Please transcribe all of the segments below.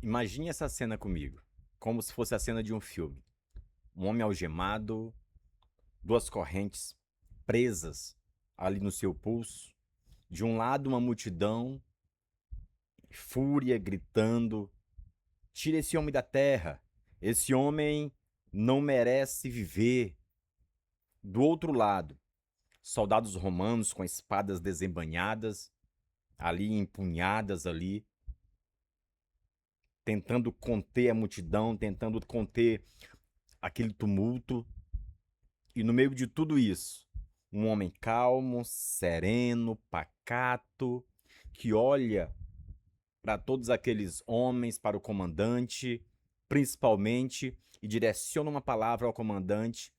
Imagine essa cena comigo, como se fosse a cena de um filme. Um homem algemado, duas correntes presas ali no seu pulso. De um lado, uma multidão, fúria, gritando: tira esse homem da terra, esse homem não merece viver. Do outro lado, soldados romanos com espadas desembainhadas, ali empunhadas ali, tentando conter a multidão, tentando conter aquele tumulto. E no meio de tudo isso, um homem calmo, sereno, pacato, que olha para todos aqueles homens, para o comandante, principalmente, e direciona uma palavra ao comandante,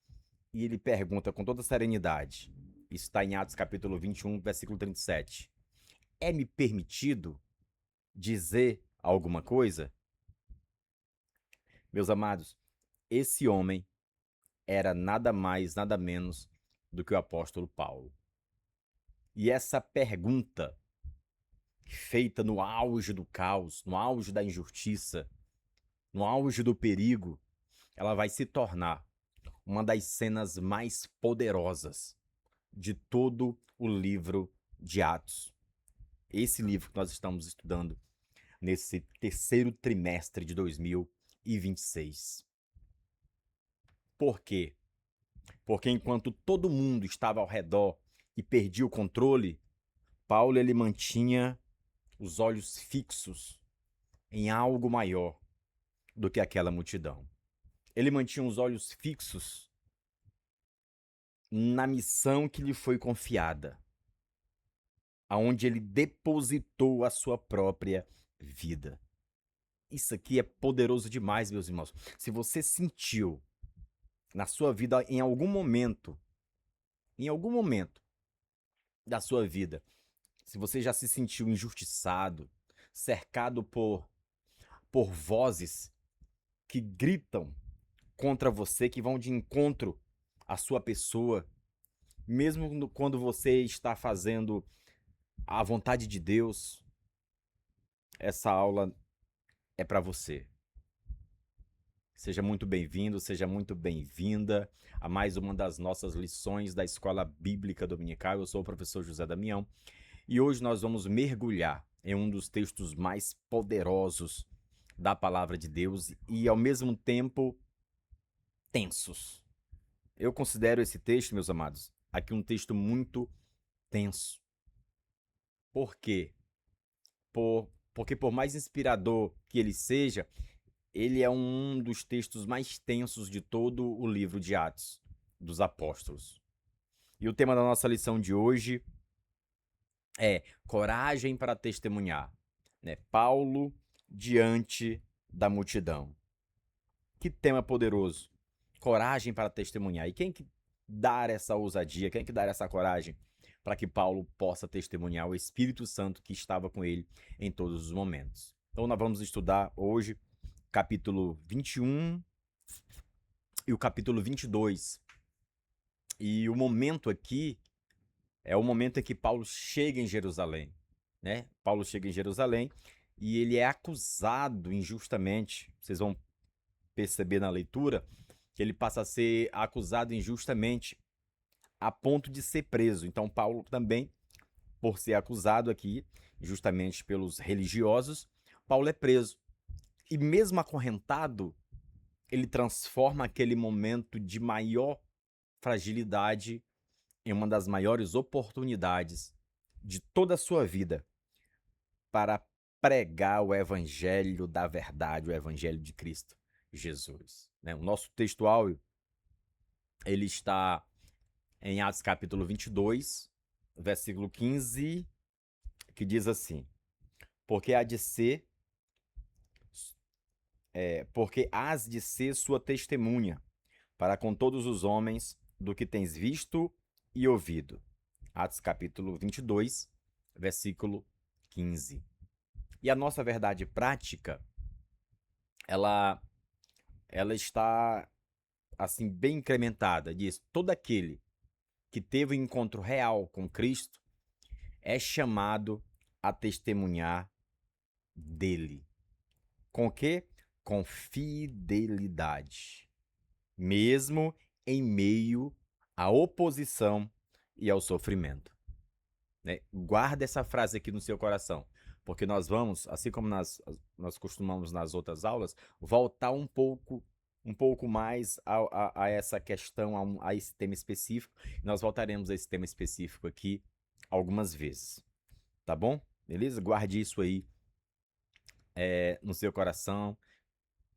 e ele pergunta com toda serenidade. Isso está em Atos capítulo 21, versículo 37. É-me permitido dizer alguma coisa? Meus amados, esse homem era nada mais, nada menos do que o apóstolo Paulo. E essa pergunta, feita no auge do caos, no auge da injustiça, no auge do perigo, ela vai se tornar uma das cenas mais poderosas de todo o livro de Atos. Esse livro que nós estamos estudando nesse terceiro trimestre de 2026. Por quê? Porque enquanto todo mundo estava ao redor e perdia o controle, Paulo ele mantinha os olhos fixos em algo maior do que aquela multidão. Ele mantinha os olhos fixos na missão que lhe foi confiada, aonde ele depositou a sua própria vida. Isso aqui é poderoso demais, meus irmãos. Se você sentiu na sua vida em algum momento da sua vida, se você já se sentiu injustiçado, cercado por vozes que gritam contra você, que vão de encontro à sua pessoa, mesmo quando você está fazendo a vontade de Deus, essa aula é para você. Seja muito bem-vindo, seja muito bem-vinda a mais uma das nossas lições da Escola Bíblica Dominical. Eu sou o professor José Damião e hoje nós vamos mergulhar em um dos textos mais poderosos da Palavra de Deus e, ao mesmo tempo, tensos. Eu considero esse texto, meus amados, aqui um texto muito tenso. Por quê? Porque por mais inspirador que ele seja, ele é um dos textos mais tensos de todo o livro de Atos dos Apóstolos. E o tema da nossa lição de hoje é coragem para testemunhar, né? Paulo diante da multidão. Que tema poderoso! Coragem para testemunhar. E quem que dar essa ousadia, quem que dar essa coragem para que Paulo possa testemunhar o Espírito Santo que estava com ele em todos os momentos? Então nós vamos estudar hoje capítulo 21 e o capítulo 22. E o momento aqui é o momento em que Paulo chega em Jerusalém, né? Paulo chega em Jerusalém e ele é acusado injustamente. Vocês vão perceber na leitura que ele passa a ser acusado injustamente a ponto de ser preso. Então Paulo também, por ser acusado aqui justamente pelos religiosos, Paulo é preso. E mesmo acorrentado, ele transforma aquele momento de maior fragilidade em uma das maiores oportunidades de toda a sua vida para pregar o evangelho da verdade, o evangelho de Cristo Jesus, né? O nosso textual, ele está em Atos capítulo 22, versículo 15, que diz assim: porque há de ser, porque hás de ser sua testemunha para com todos os homens do que tens visto e ouvido. Atos capítulo 22, versículo 15. E a nossa verdade prática, ela, ela está assim bem incrementada. Diz: todo aquele que teve um encontro real com Cristo é chamado a testemunhar dele. Com o quê? Com fidelidade, mesmo em meio à oposição e ao sofrimento, né? Guarda essa frase aqui no seu coração, porque nós vamos, assim como nós costumamos nas outras aulas, voltar um pouco mais a essa questão, a esse tema específico. Nós voltaremos a esse tema específico aqui algumas vezes, tá bom? Beleza? Guarde isso aí no seu coração,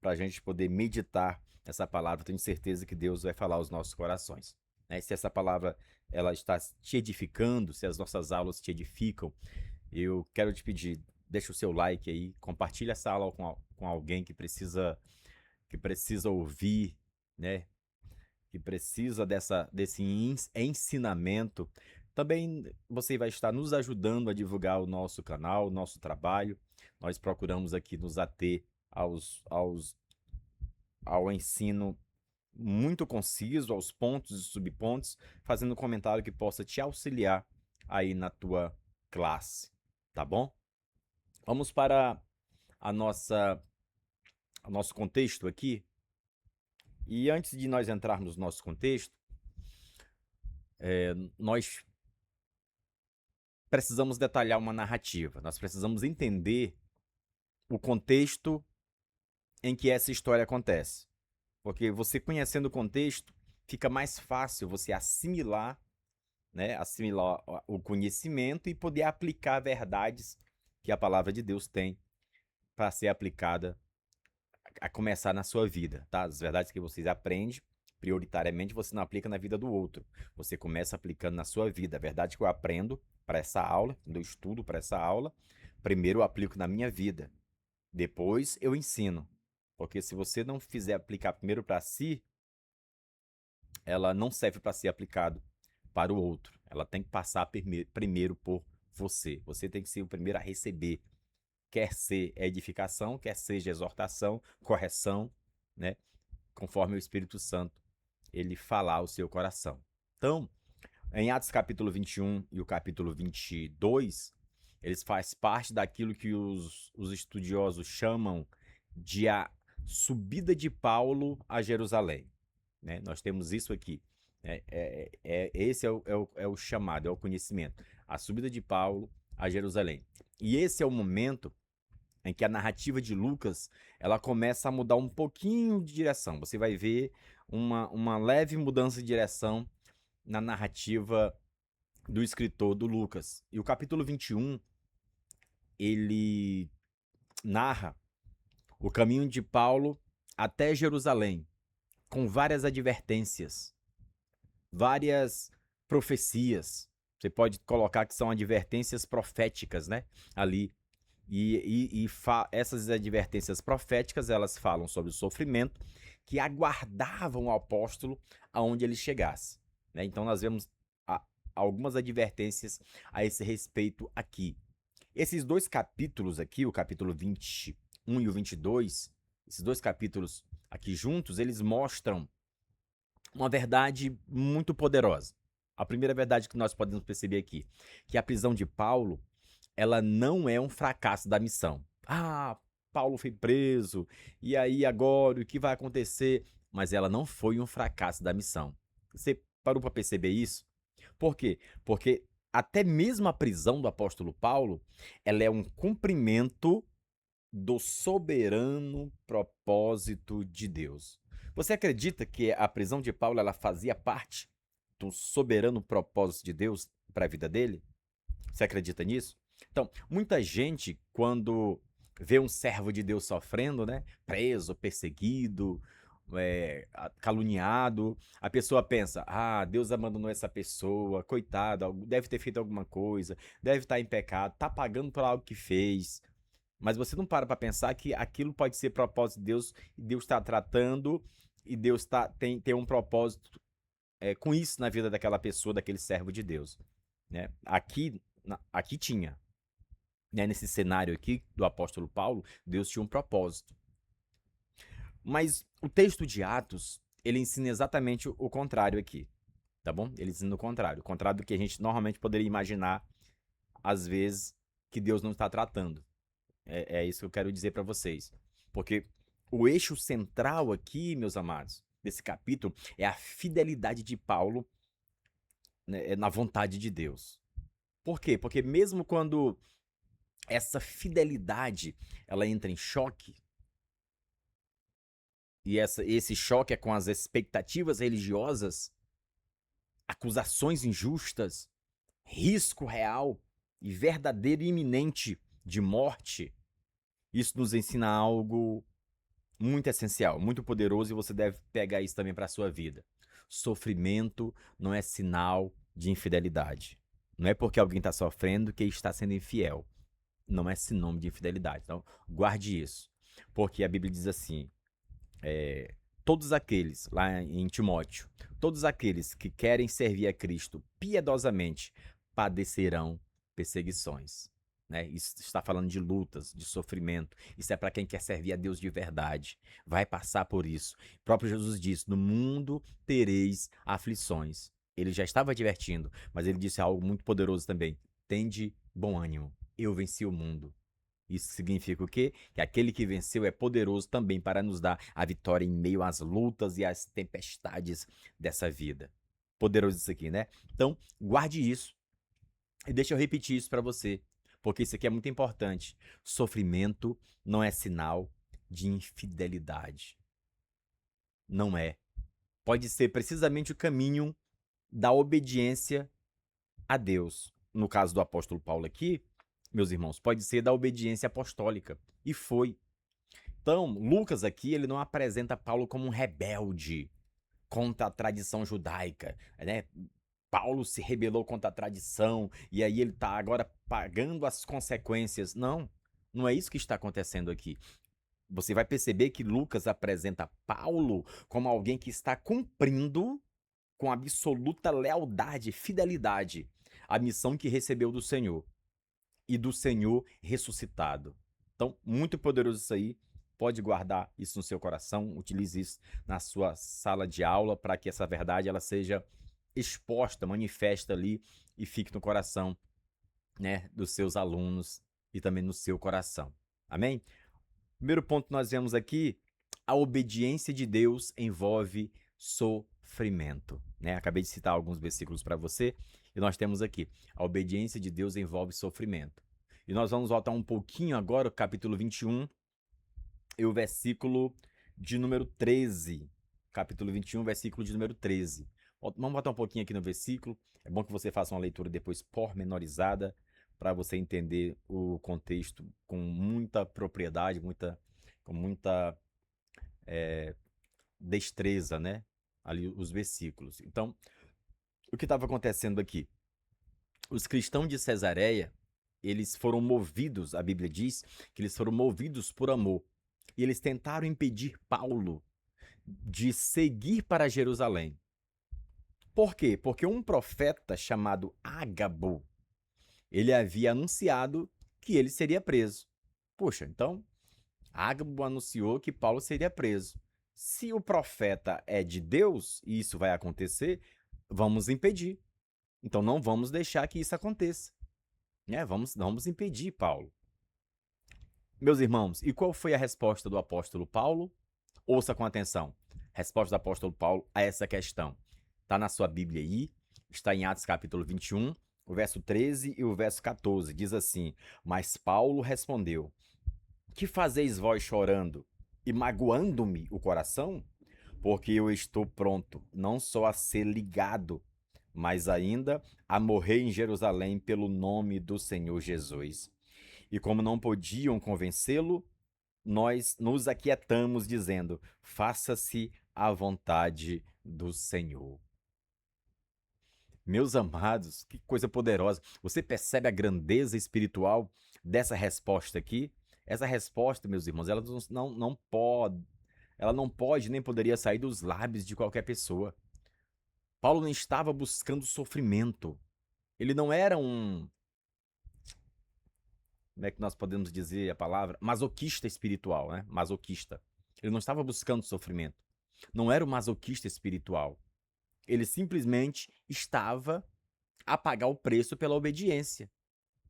para a gente poder meditar essa palavra. Tenho certeza que Deus vai falar aos nossos corações, né? Se essa palavra ela está te edificando, se as nossas aulas te edificam, eu quero te pedir, deixa o seu like aí, compartilha essa aula com alguém que precisa ouvir, né? Que precisa desse ensinamento. Também você vai estar nos ajudando a divulgar o nosso canal, o nosso trabalho. Nós procuramos aqui nos ater ao ensino muito conciso, aos pontos e subpontos, fazendo um comentário que possa te auxiliar aí na tua classe, tá bom? Vamos para a o nosso contexto aqui. E antes de nós entrarmos no nosso contexto, nós precisamos detalhar uma narrativa, nós precisamos entender o contexto em que essa história acontece. Porque você conhecendo o contexto, fica mais fácil você assimilar, né, assimilar o conhecimento e poder aplicar verdades que a palavra de Deus tem para ser aplicada a começar na sua vida, tá? As verdades que vocês aprendem, prioritariamente, você não aplica na vida do outro. Você começa aplicando na sua vida. A verdade que eu aprendo para essa aula, quando eu estudo para essa aula, primeiro eu aplico na minha vida. Depois eu ensino. Porque se você não fizer aplicar primeiro para si, ela não serve para ser aplicado para o outro. Ela tem que passar primeiro por você. Você tem que ser o primeiro a receber. Quer ser edificação, quer seja exortação, correção, né? Conforme o Espírito Santo ele falar ao seu coração. Então, em Atos capítulo 21 e o capítulo 22, eles fazem parte daquilo que os estudiosos chamam de a subida de Paulo a Jerusalém, né? Nós temos isso aqui. Esse é o chamado, é o conhecimento. A subida de Paulo a Jerusalém. E esse é o momento em que a narrativa de Lucas ela começa a mudar um pouquinho de direção. Você vai ver uma leve mudança de direção na narrativa do escritor do Lucas. E o capítulo 21, ele narra o caminho de Paulo até Jerusalém, com várias advertências, várias profecias. Você pode colocar que são advertências proféticas, né? Ali. Essas advertências proféticas, elas falam sobre o sofrimento que aguardavam o apóstolo aonde ele chegasse, né? Então nós vemos algumas advertências a esse respeito aqui. Esses dois capítulos aqui, o capítulo 21 e o 22, esses dois capítulos aqui juntos, eles mostram uma verdade muito poderosa. A primeira verdade que nós podemos perceber aqui, que a prisão de Paulo, ela não é um fracasso da missão. Ah, Paulo foi preso, e aí agora o que vai acontecer? Mas ela não foi um fracasso da missão. Você parou para perceber isso? Por quê? Porque até mesmo a prisão do apóstolo Paulo, ela é um cumprimento do soberano propósito de Deus. Você acredita que a prisão de Paulo ela fazia parte do soberano propósito de Deus para a vida dele? Você acredita nisso? Então, muita gente, quando vê um servo de Deus sofrendo, né, preso, perseguido, caluniado, a pessoa pensa, ah, Deus abandonou essa pessoa, coitado, deve ter feito alguma coisa, deve estar em pecado, está pagando por algo que fez. Mas você não para pensar que aquilo pode ser propósito de Deus, e Deus está tratando, e Deus tem um propósito com isso na vida daquela pessoa, daquele servo de Deus, né? Aqui tinha, né, nesse cenário aqui do apóstolo Paulo, Deus tinha um propósito. Mas o texto de Atos, ele ensina exatamente o contrário aqui, tá bom? Ele ensina o contrário do que a gente normalmente poderia imaginar, às vezes, que Deus não está tratando. É isso que eu quero dizer para vocês. Porque o eixo central aqui, meus amados, desse capítulo é a fidelidade de Paulo, né, na vontade de Deus. Por quê? Porque mesmo quando essa fidelidade ela entra em choque, e esse choque é com as expectativas religiosas, acusações injustas, risco real e verdadeiro e iminente de morte, isso nos ensina algo muito essencial, muito poderoso, e você deve pegar isso também para a sua vida. Sofrimento não é sinal de infidelidade. Não é porque alguém está sofrendo que está sendo infiel. Não é sinônimo de infidelidade. Então, guarde isso. Porque a Bíblia diz assim: todos aqueles, lá em Timóteo, todos aqueles que querem servir a Cristo piedosamente padecerão perseguições. Né? Isso está falando de lutas, de sofrimento. Isso é para quem quer servir a Deus de verdade. Vai passar por isso. O próprio Jesus disse: no mundo tereis aflições. Ele já estava advertindo, mas ele disse algo muito poderoso também: tende bom ânimo, eu venci o mundo. Isso significa o quê? Que aquele que venceu é poderoso também para nos dar a vitória em meio às lutas e às tempestades dessa vida. Poderoso isso aqui, né? Então, guarde isso e deixa eu repetir isso para você, porque isso aqui é muito importante. Sofrimento não é sinal de infidelidade. Não é. Pode ser precisamente o caminho da obediência a Deus. No caso do apóstolo Paulo aqui, meus irmãos, pode ser da obediência apostólica. E foi. Então, Lucas aqui, ele não apresenta Paulo como um rebelde contra a tradição judaica, né? Paulo se rebelou contra a tradição e aí ele está agora pagando as consequências. Não, não é isso que está acontecendo aqui. Você vai perceber que Lucas apresenta Paulo como alguém que está cumprindo com absoluta lealdade, fidelidade, a missão que recebeu do Senhor e do Senhor ressuscitado. Então, muito poderoso isso aí. Pode guardar isso no seu coração, utilize isso na sua sala de aula para que essa verdade ela seja exposta, manifesta ali e fique no coração, né, dos seus alunos e também no seu coração. Amém? Primeiro ponto que nós vemos aqui, a obediência de Deus envolve sofrimento, né? Acabei de citar alguns versículos para você e nós temos aqui, a obediência de Deus envolve sofrimento. E nós vamos voltar um pouquinho agora, o capítulo 21 e o versículo de número 13. Capítulo 21, versículo de número 13. Vamos voltar um pouquinho aqui no versículo. É bom que você faça uma leitura depois pormenorizada para você entender o contexto com muita propriedade, com muita destreza, né? Ali os versículos. Então, o que estava acontecendo aqui? Os cristãos de Cesareia, eles foram movidos, a Bíblia diz, que eles foram movidos por amor. E eles tentaram impedir Paulo de seguir para Jerusalém. Por quê? Porque um profeta chamado Ágabo, ele havia anunciado que ele seria preso. Puxa, então Ágabo anunciou que Paulo seria preso. Se o profeta é de Deus e isso vai acontecer, vamos impedir. Então não vamos deixar que isso aconteça. Né? Vamos impedir Paulo. Meus irmãos, e qual foi a resposta do apóstolo Paulo? Ouça com atenção. Resposta do apóstolo Paulo a essa questão. Está na sua Bíblia aí, está em Atos capítulo 21, o verso 13 e o verso 14. Diz assim: mas Paulo respondeu: que fazeis vós chorando e magoando-me o coração? Porque eu estou pronto, não só a ser ligado, mas ainda a morrer em Jerusalém pelo nome do Senhor Jesus. E como não podiam convencê-lo, nós nos aquietamos, dizendo: faça-se a vontade do Senhor. Meus amados, que coisa poderosa. Você percebe a grandeza espiritual dessa resposta aqui? Essa resposta, meus irmãos, ela não pode nem poderia sair dos lábios de qualquer pessoa. Paulo não estava buscando sofrimento. Ele não era como é que nós podemos dizer a palavra? Masoquista espiritual, né? Masoquista. Ele não estava buscando sofrimento. Não era o masoquista espiritual. Ele simplesmente estava a pagar o preço pela obediência,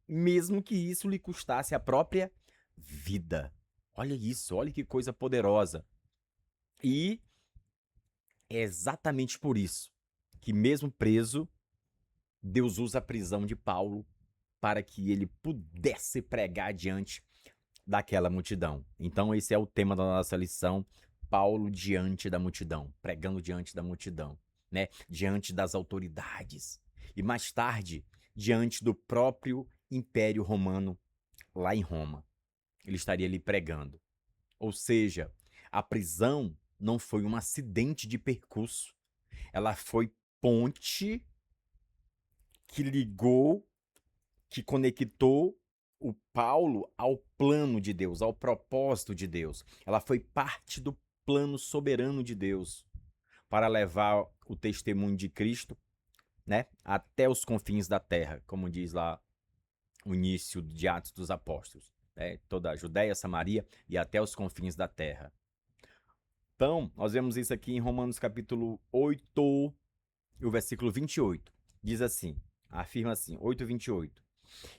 mesmo que isso lhe custasse a própria vida. Olha isso, olha que coisa poderosa. E é exatamente por isso que, mesmo preso, Deus usa a prisão de Paulo para que ele pudesse pregar diante daquela multidão. Então, esse é o tema da nossa lição: Paulo diante da multidão, pregando diante da multidão, né? Diante das autoridades. E mais tarde, diante do próprio Império Romano, lá em Roma. Ele estaria ali pregando. Ou seja, a prisão não foi um acidente de percurso. Ela foi ponte que ligou, que conectou o Paulo ao plano de Deus, ao propósito de Deus. Ela foi parte do plano soberano de Deus para levar o testemunho de Cristo, né, até os confins da terra, como diz lá o início de Atos dos Apóstolos, né, toda a Judéia, Samaria e até os confins da terra. Então, nós vemos isso aqui em Romanos capítulo 8, e o versículo 28. Diz assim, afirma assim, 8:28.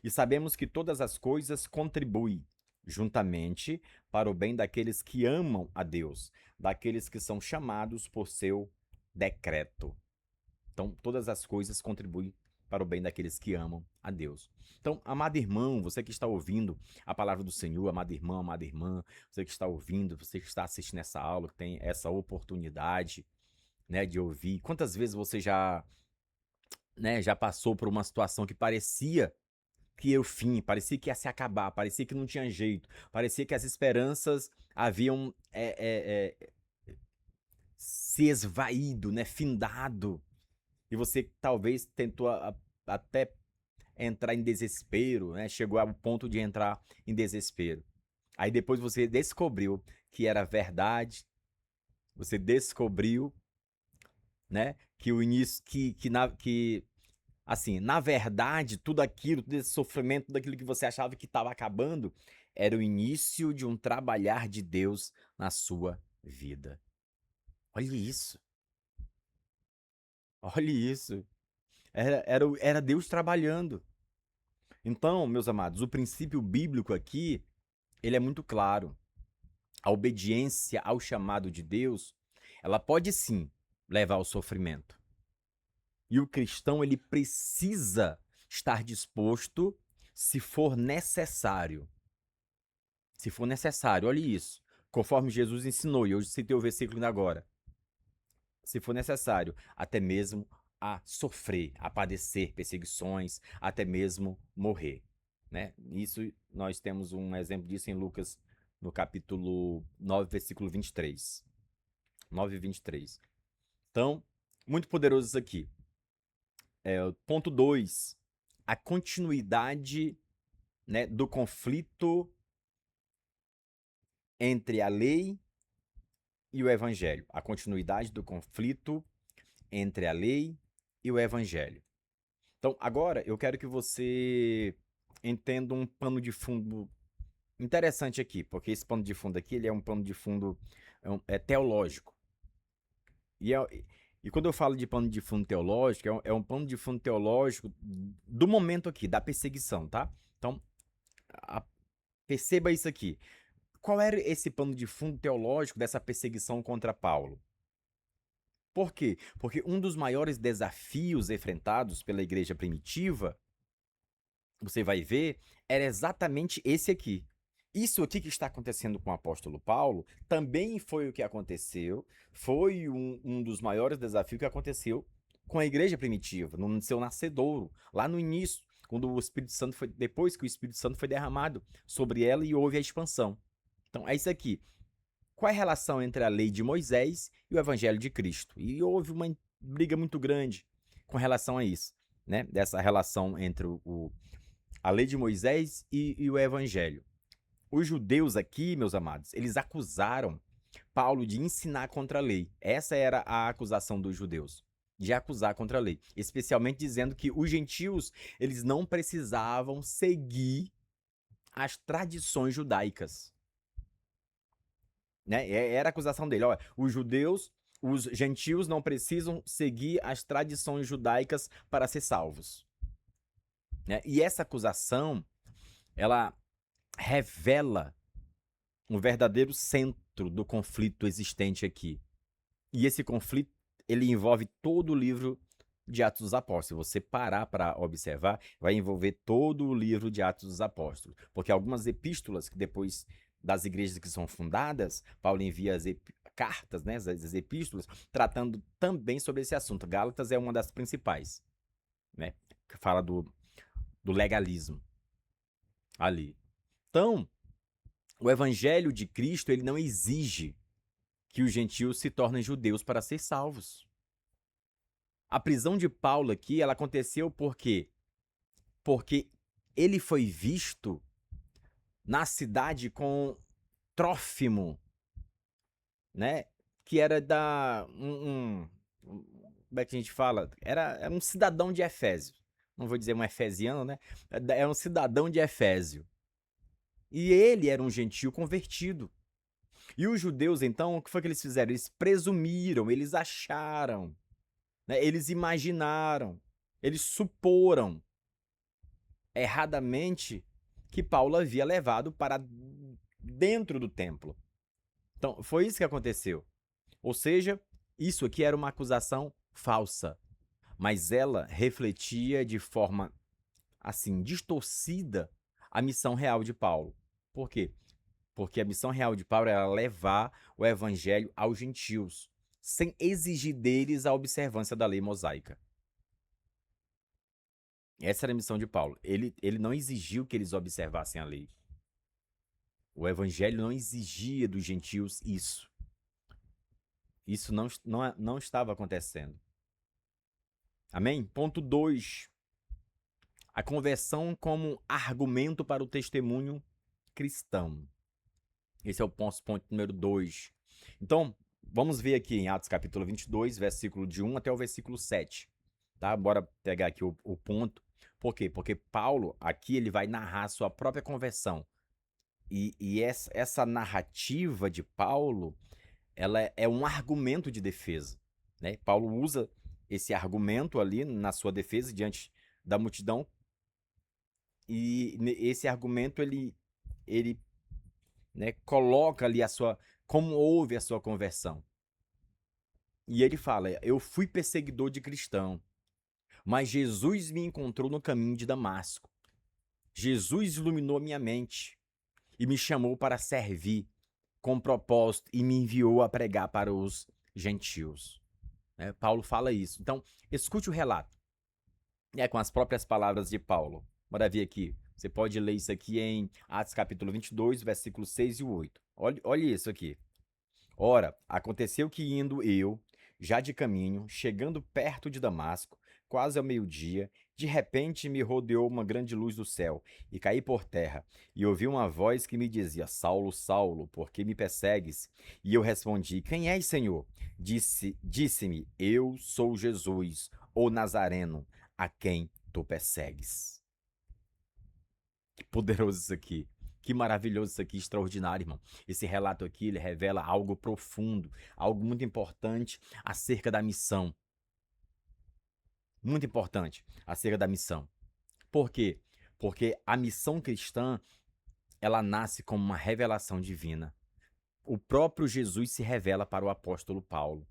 E sabemos que todas as coisas contribuem juntamente para o bem daqueles que amam a Deus, daqueles que são chamados por seu decreto. Então, todas as coisas contribuem para o bem daqueles que amam a Deus. Então, amado irmão, você que está ouvindo a palavra do Senhor, amado irmão, amada irmã, você que está ouvindo, você que está assistindo essa aula, que tem essa oportunidade, né, de ouvir. Quantas vezes você já, né, já passou por uma situação que parecia que era o fim, parecia que ia se acabar, parecia que não tinha jeito, parecia que as esperanças haviam se esvaído, né, findado, e você talvez tentou até entrar em desespero, né, chegou ao ponto de entrar em desespero. Aí depois você descobriu que era verdade, você descobriu, né, que o início, assim, na verdade, tudo aquilo, todo esse sofrimento, tudo aquilo que você achava que estava acabando, era o início de um trabalhar de Deus na sua vida. Olha isso. Olha isso. Era Deus trabalhando. Então, meus amados, o princípio bíblico aqui, ele é muito claro. A obediência ao chamado de Deus, ela pode sim levar ao sofrimento. E o cristão, ele precisa estar disposto, se for necessário. Se for necessário, olhe isso. Conforme Jesus ensinou, e hoje citei o versículo ainda agora. Se for necessário, até mesmo a sofrer, a padecer perseguições, até mesmo morrer. Né? Isso nós temos um exemplo disso em Lucas, no capítulo 9, versículo 23. 9 e 23. Então, muito poderoso isso aqui. Ponto 2. A continuidade, né, do conflito entre a lei e o evangelho. A continuidade do conflito entre a lei e o evangelho. Então, agora eu quero que você entenda um pano de fundo interessante aqui, porque esse pano de fundo aqui, ele é um pano de fundo teológico. E quando eu falo de pano de fundo teológico, é um pano de fundo teológico do momento aqui, da perseguição, tá? Então, perceba isso aqui. Qual era esse pano de fundo teológico dessa perseguição contra Paulo? Por quê? Porque um dos maiores desafios enfrentados pela igreja primitiva, você vai ver, era exatamente esse aqui. Isso aqui que está acontecendo com o apóstolo Paulo também foi o que aconteceu, foi um dos maiores desafios que aconteceu com a igreja primitiva, no seu nascedouro, lá no início, quando o Espírito Santo foi, depois que o Espírito Santo foi derramado sobre ela e houve a expansão. Então, é isso aqui. Qual é a relação entre a lei de Moisés e o evangelho de Cristo? E houve uma briga muito grande com relação a isso, né? Dessa relação entre a lei de Moisés e o evangelho. Os judeus aqui, meus amados, eles acusaram Paulo de ensinar contra a lei. Essa era a acusação dos judeus, de acusar contra a lei, especialmente dizendo que os gentios, eles não precisavam seguir as tradições judaicas. Né? Era a acusação dele. Olha, os judeus, os gentios não precisam seguir as tradições judaicas para ser salvos. Né? E essa acusação, ela revela um verdadeiro centro do conflito existente aqui. E esse conflito, ele envolve todo o livro de Atos dos Apóstolos. Se você parar para observar, vai envolver todo o livro de Atos dos Apóstolos. Porque algumas epístolas que depois das igrejas que são fundadas, Paulo envia as cartas, né, as epístolas, tratando também sobre esse assunto. Gálatas é uma das principais, né, que fala do legalismo ali. Então, o evangelho de Cristo, ele não exige que os gentios se tornem judeus para ser salvos. A prisão de Paulo aqui, ela aconteceu por quê? Porque ele foi visto na cidade com Trófimo, né? Que era como é que a gente fala? Era um cidadão de Efésio. Não vou dizer um efesiano, né? Era um cidadão de Efésio. E ele era um gentio convertido. E os judeus, então, o que foi que eles fizeram? Eles presumiram, eles acharam, né? Eles imaginaram, eles suporam erradamente que Paulo havia levado para dentro do templo. Então, foi isso que aconteceu. Ou seja, isso aqui era uma acusação falsa, mas ela refletia de forma, assim, distorcida a missão real de Paulo. Por quê? Porque a missão real de Paulo era levar o evangelho aos gentios, sem exigir deles a observância da lei mosaica. Essa era a missão de Paulo. Ele não exigiu que eles observassem a lei. O evangelho não exigia dos gentios isso. Isso não estava acontecendo. Amém? Ponto 2. A conversão como argumento para o testemunho cristão. Esse é o ponto número 2. Então, vamos ver aqui em Atos capítulo 22, versículo de 1 até o versículo 7. Tá? Bora pegar aqui o ponto. Por quê? Porque Paulo, aqui, ele vai narrar a sua própria conversão. E essa narrativa de Paulo, ela é um argumento de defesa, né? Paulo usa esse argumento ali na sua defesa diante da multidão. E esse argumento, ele né, coloca ali como houve a sua conversão. E ele fala, eu fui perseguidor de cristão, mas Jesus me encontrou no caminho de Damasco. Jesus iluminou minha mente e me chamou para servir com propósito e me enviou a pregar para os gentios. Né? Paulo fala isso. Então, escute o relato. Com as próprias palavras de Paulo. Bora ver aqui. Você pode ler isso aqui em Atos capítulo 22, versículos 6 e 8. Olha isso aqui. Ora, aconteceu que indo eu, já de caminho, chegando perto de Damasco, quase ao meio-dia, de repente me rodeou uma grande luz do céu, e caí por terra, e ouvi uma voz que me dizia, Saulo, Saulo, por que me persegues? E eu respondi, quem és, Senhor? Disse-me, eu sou Jesus, o Nazareno, a quem tu persegues. Que poderoso isso aqui. Que maravilhoso isso aqui, extraordinário, irmão. Esse relato aqui, ele revela algo profundo, algo muito importante acerca da missão. Muito importante acerca da missão. Por quê? Porque a missão cristã, ela nasce como uma revelação divina. O próprio Jesus se revela para o apóstolo Paulo.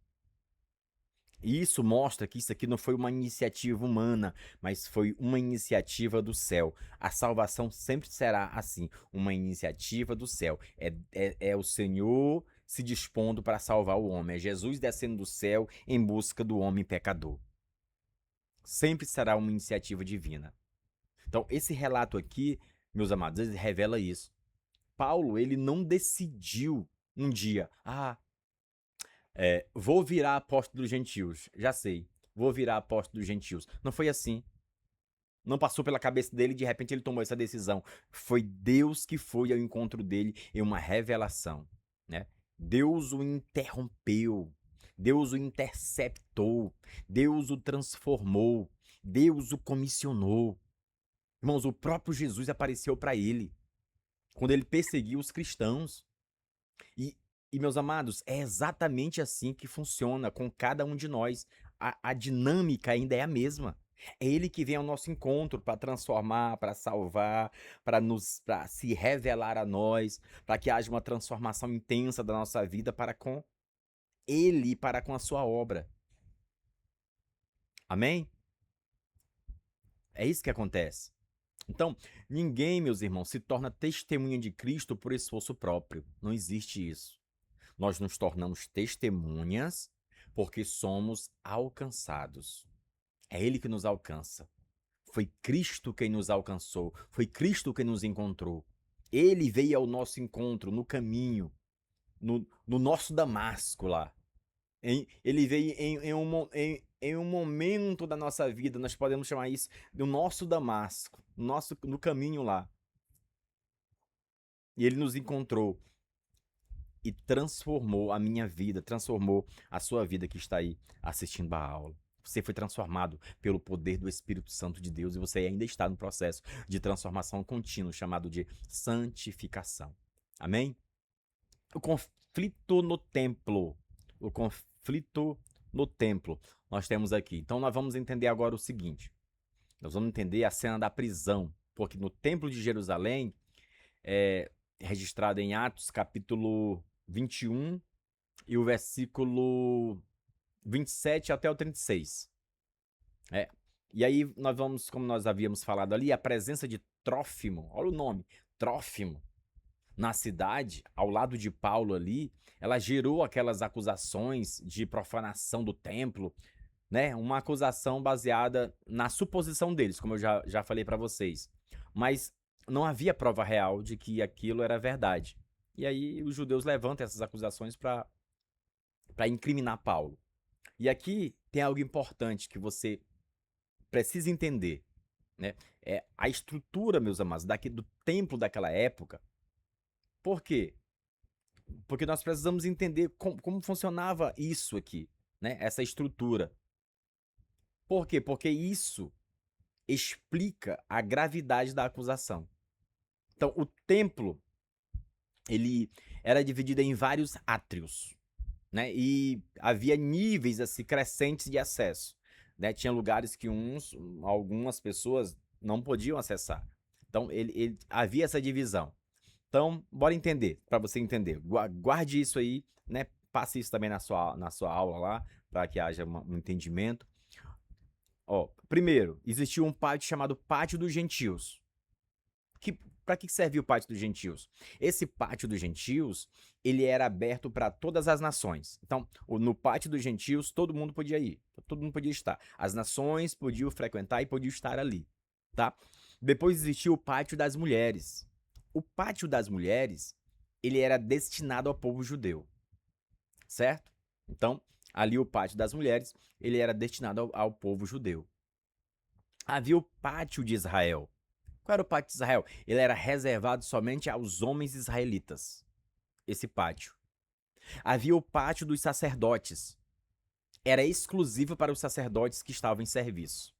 E isso mostra que isso aqui não foi uma iniciativa humana, mas foi uma iniciativa do céu. A salvação sempre será assim, uma iniciativa do céu. É o Senhor se dispondo para salvar o homem. É Jesus descendo do céu em busca do homem pecador. Sempre será uma iniciativa divina. Então, esse relato aqui, meus amados, ele revela isso. Paulo, ele não decidiu um dia, vou virar apóstolo dos gentios. Já sei, vou virar apóstolo dos gentios. Não foi assim. Não passou pela cabeça dele e de repente ele tomou essa decisão. Foi Deus que foi ao encontro dele em uma revelação, né? Deus o interrompeu, Deus o interceptou, Deus o transformou, Deus o comissionou. Irmãos, o próprio Jesus apareceu para ele quando ele perseguiu os cristãos. E, meus amados, é exatamente assim que funciona com cada um de nós. A dinâmica ainda é a mesma. É ele que vem ao nosso encontro para transformar, para salvar, para se revelar a nós, para que haja uma transformação intensa da nossa vida para com ele e para com a sua obra. Amém? É isso que acontece. Então, ninguém, meus irmãos, se torna testemunha de Cristo por esforço próprio. Não existe isso. Nós nos tornamos testemunhas porque somos alcançados. É ele que nos alcança. Foi Cristo quem nos alcançou. Foi Cristo quem nos encontrou. Ele veio ao nosso encontro no caminho, no nosso Damasco lá. Ele veio em um momento da nossa vida, nós podemos chamar isso do nosso Damasco, no caminho lá. E ele nos encontrou e transformou a minha vida, transformou a sua vida que está aí assistindo a aula. Você foi transformado pelo poder do Espírito Santo de Deus e você ainda está no processo de transformação contínua, chamado de santificação. Amém? O conflito no templo. O conflito no templo. Nós temos aqui. Então nós vamos entender agora o seguinte. Nós vamos entender a cena da prisão. Porque no templo de Jerusalém, registrado em Atos capítulo 21 e o versículo 27 até o 36. E aí nós vamos, como nós havíamos falado ali, a presença de Trófimo. Olha o nome. Trófimo. Na cidade, ao lado de Paulo ali, ela gerou aquelas acusações de profanação do templo, né? Uma acusação baseada na suposição deles, como eu já falei para vocês. Mas não havia prova real de que aquilo era verdade. E aí os judeus levantam essas acusações para incriminar Paulo. E aqui tem algo importante que você precisa entender, né? É a estrutura, meus amados, do templo daquela época. Por quê? Porque nós precisamos entender como funcionava isso aqui, né? Essa estrutura. Por quê? Porque isso explica a gravidade da acusação. Então, o templo, ele era dividido em vários átrios, né? E havia níveis assim crescentes de acesso, né? Tinha lugares que algumas pessoas não podiam acessar. Então, havia essa divisão. Então, bora entender, para você entender. Guarde isso aí, né? Passe isso também na sua aula lá, para que haja um entendimento. Primeiro, existia um pátio chamado Pátio dos Gentios. Para que servia o Pátio dos Gentios? Esse Pátio dos Gentios, ele era aberto para todas as nações. Então, no Pátio dos Gentios, todo mundo podia ir, todo mundo podia estar. As nações podiam frequentar e podiam estar ali, tá? Depois existia o Pátio das Mulheres. O Pátio das Mulheres, ele era destinado ao povo judeu, certo? Então, ali o Pátio das Mulheres, ele era destinado ao povo judeu. Havia o Pátio de Israel. Qual era o Pátio de Israel? Ele era reservado somente aos homens israelitas, esse pátio. Havia o Pátio dos Sacerdotes. Era exclusivo para os sacerdotes que estavam em serviço.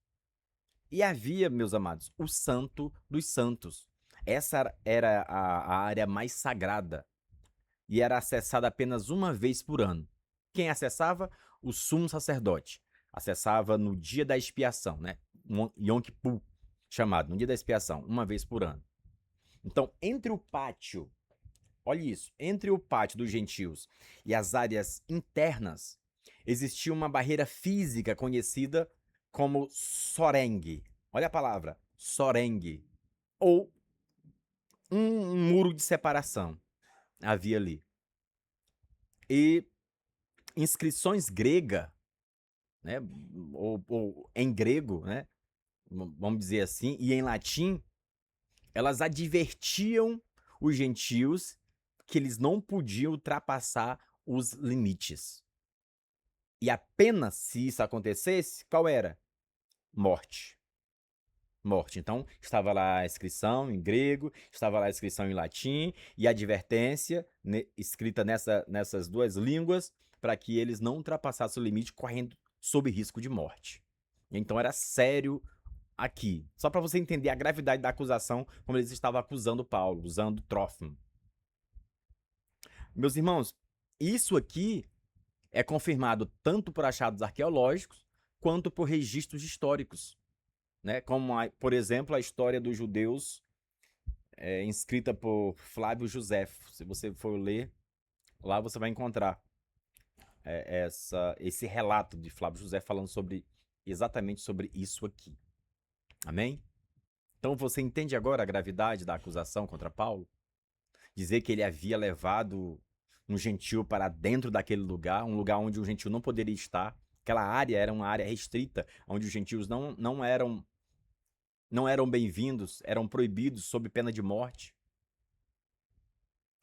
E havia, meus amados, o Santo dos Santos. Essa era a área mais sagrada e era acessada apenas uma vez por ano. Quem acessava? O sumo sacerdote. Acessava no dia da expiação, né? Yom Kippur, chamado, no dia da expiação, uma vez por ano. Então, entre o pátio, olha isso, entre o pátio dos gentios e as áreas internas, existia uma barreira física conhecida como soreng. Olha a palavra, soreng. Ou um muro de separação havia ali. E inscrições grega, né, ou em grego, né, vamos dizer assim, e em latim, elas advertiam os gentios que eles não podiam ultrapassar os limites. E apenas se isso acontecesse, qual era? Morte. Morte. Então, estava lá a inscrição em grego, estava lá a inscrição em latim e a advertência escrita nessas duas línguas para que eles não ultrapassassem o limite correndo sob risco de morte. Então, era sério aqui. Só para você entender a gravidade da acusação, como eles estavam acusando Paulo, usando Trófimo. Meus irmãos, isso aqui é confirmado tanto por achados arqueológicos quanto por registros históricos. né? Como, por exemplo, a história dos judeus inscrita por Flávio Josefo. Se você for ler, lá você vai encontrar esse relato de Flávio José falando exatamente sobre isso aqui. Amém? Então você entende agora a gravidade da acusação contra Paulo? Dizer que ele havia levado um gentil para dentro daquele lugar, um lugar onde um gentil não poderia estar. Aquela área era uma área restrita, onde os gentios não eram bem-vindos, eram proibidos sob pena de morte.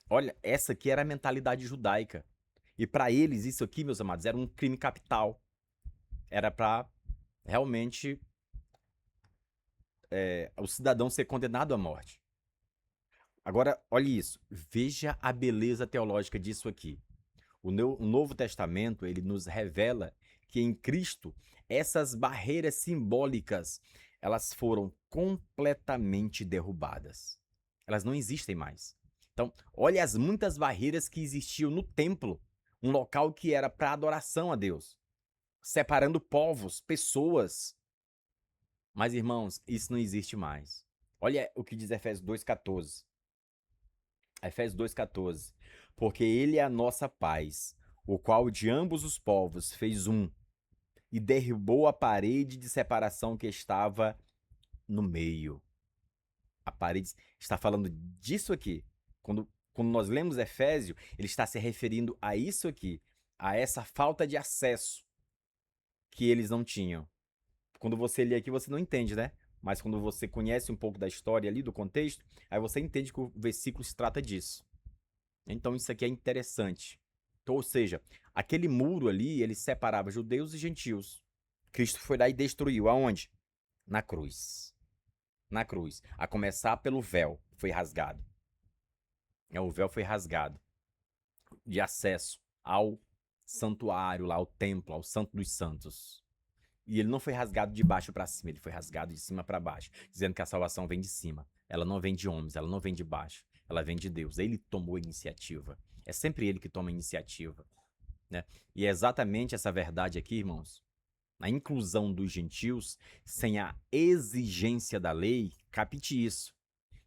Olha, essa aqui era a mentalidade judaica. E para eles, isso aqui, meus amados, era um crime capital. Era para realmente o cidadão ser condenado à morte. Agora, olhe isso. Veja a beleza teológica disso aqui. O Novo Testamento, ele nos revela que em Cristo, essas barreiras simbólicas, elas foram completamente derrubadas. Elas não existem mais. Então, olha as muitas barreiras que existiam no templo, um local que era para adoração a Deus, separando povos, pessoas. Mas, irmãos, isso não existe mais. Olha o que diz Efésios 2,14. Efésios 2,14. Porque ele é a nossa paz, o qual de ambos os povos fez um, e derrubou a parede de separação que estava no meio. A parede está falando disso aqui. Quando nós lemos Efésio, ele está se referindo a isso aqui, a essa falta de acesso que eles não tinham. Quando você lê aqui, você não entende, né? Mas quando você conhece um pouco da história ali, do contexto, aí você entende que o versículo se trata disso. Então isso aqui é interessante. Então, ou seja, aquele muro ali, ele separava judeus e gentios. Cristo foi lá e destruiu. Aonde? Na cruz. Na cruz. A começar pelo véu, foi rasgado. O véu foi rasgado de acesso ao santuário, lá ao templo, ao Santo dos Santos. E ele não foi rasgado de baixo para cima, ele foi rasgado de cima para baixo, dizendo que a salvação vem de cima. Ela não vem de homens, ela não vem de baixo, ela vem de Deus. Ele tomou a iniciativa. É sempre ele que toma a iniciativa, né? E é exatamente essa verdade aqui, irmãos. A inclusão dos gentios sem a exigência da lei, capite isso,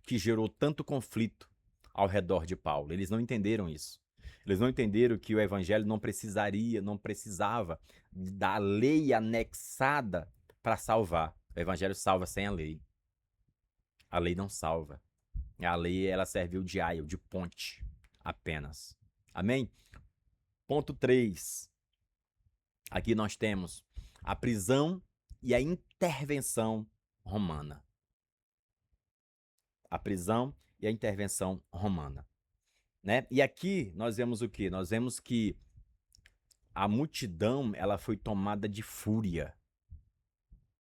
que gerou tanto conflito ao redor de Paulo. Eles não entenderam isso. Eles não entenderam que o evangelho não precisava da lei anexada para salvar. O evangelho salva sem a lei. A lei não salva. A lei, ela serviu de aio, de ponte, apenas. Amém? Ponto 3. Aqui nós temos a prisão e a intervenção romana. A prisão e a intervenção romana, né? E aqui nós vemos o quê? Nós vemos que a multidão, ela foi tomada de fúria,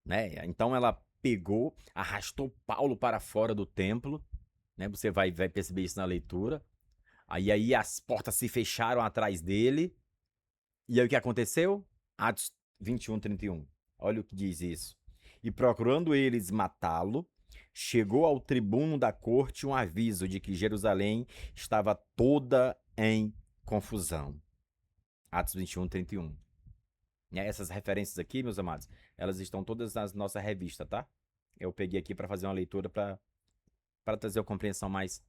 né? Então ela pegou, arrastou Paulo para fora do templo, né? Você vai perceber isso na leitura. Aí as portas se fecharam atrás dele. E aí o que aconteceu? Atos 21, 31. Olha o que diz isso. E procurando eles matá-lo, chegou ao tribuno da corte um aviso de que Jerusalém estava toda em confusão. Atos 21, 31. Essas referências aqui, meus amados, elas estão todas na nossa revista, tá? Eu peguei aqui para fazer uma leitura para trazer a compreensão mais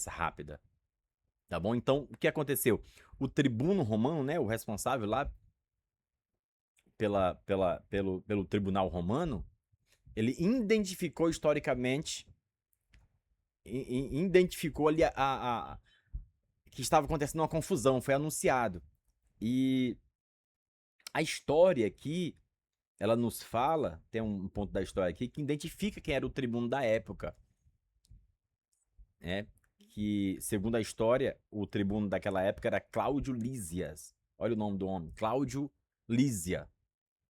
rápida. Tá bom? Então, o que aconteceu? O tribuno romano, né, o responsável lá pelo tribunal romano, ele identificou historicamente, identificou ali que estava acontecendo uma confusão, foi anunciado. E a história aqui, ela nos fala, tem um ponto da história aqui, que identifica quem era o tribuno da época. Que, segundo a história, o tribuno daquela época era Cláudio Lísias. Olha o nome do homem, Cláudio Lísia.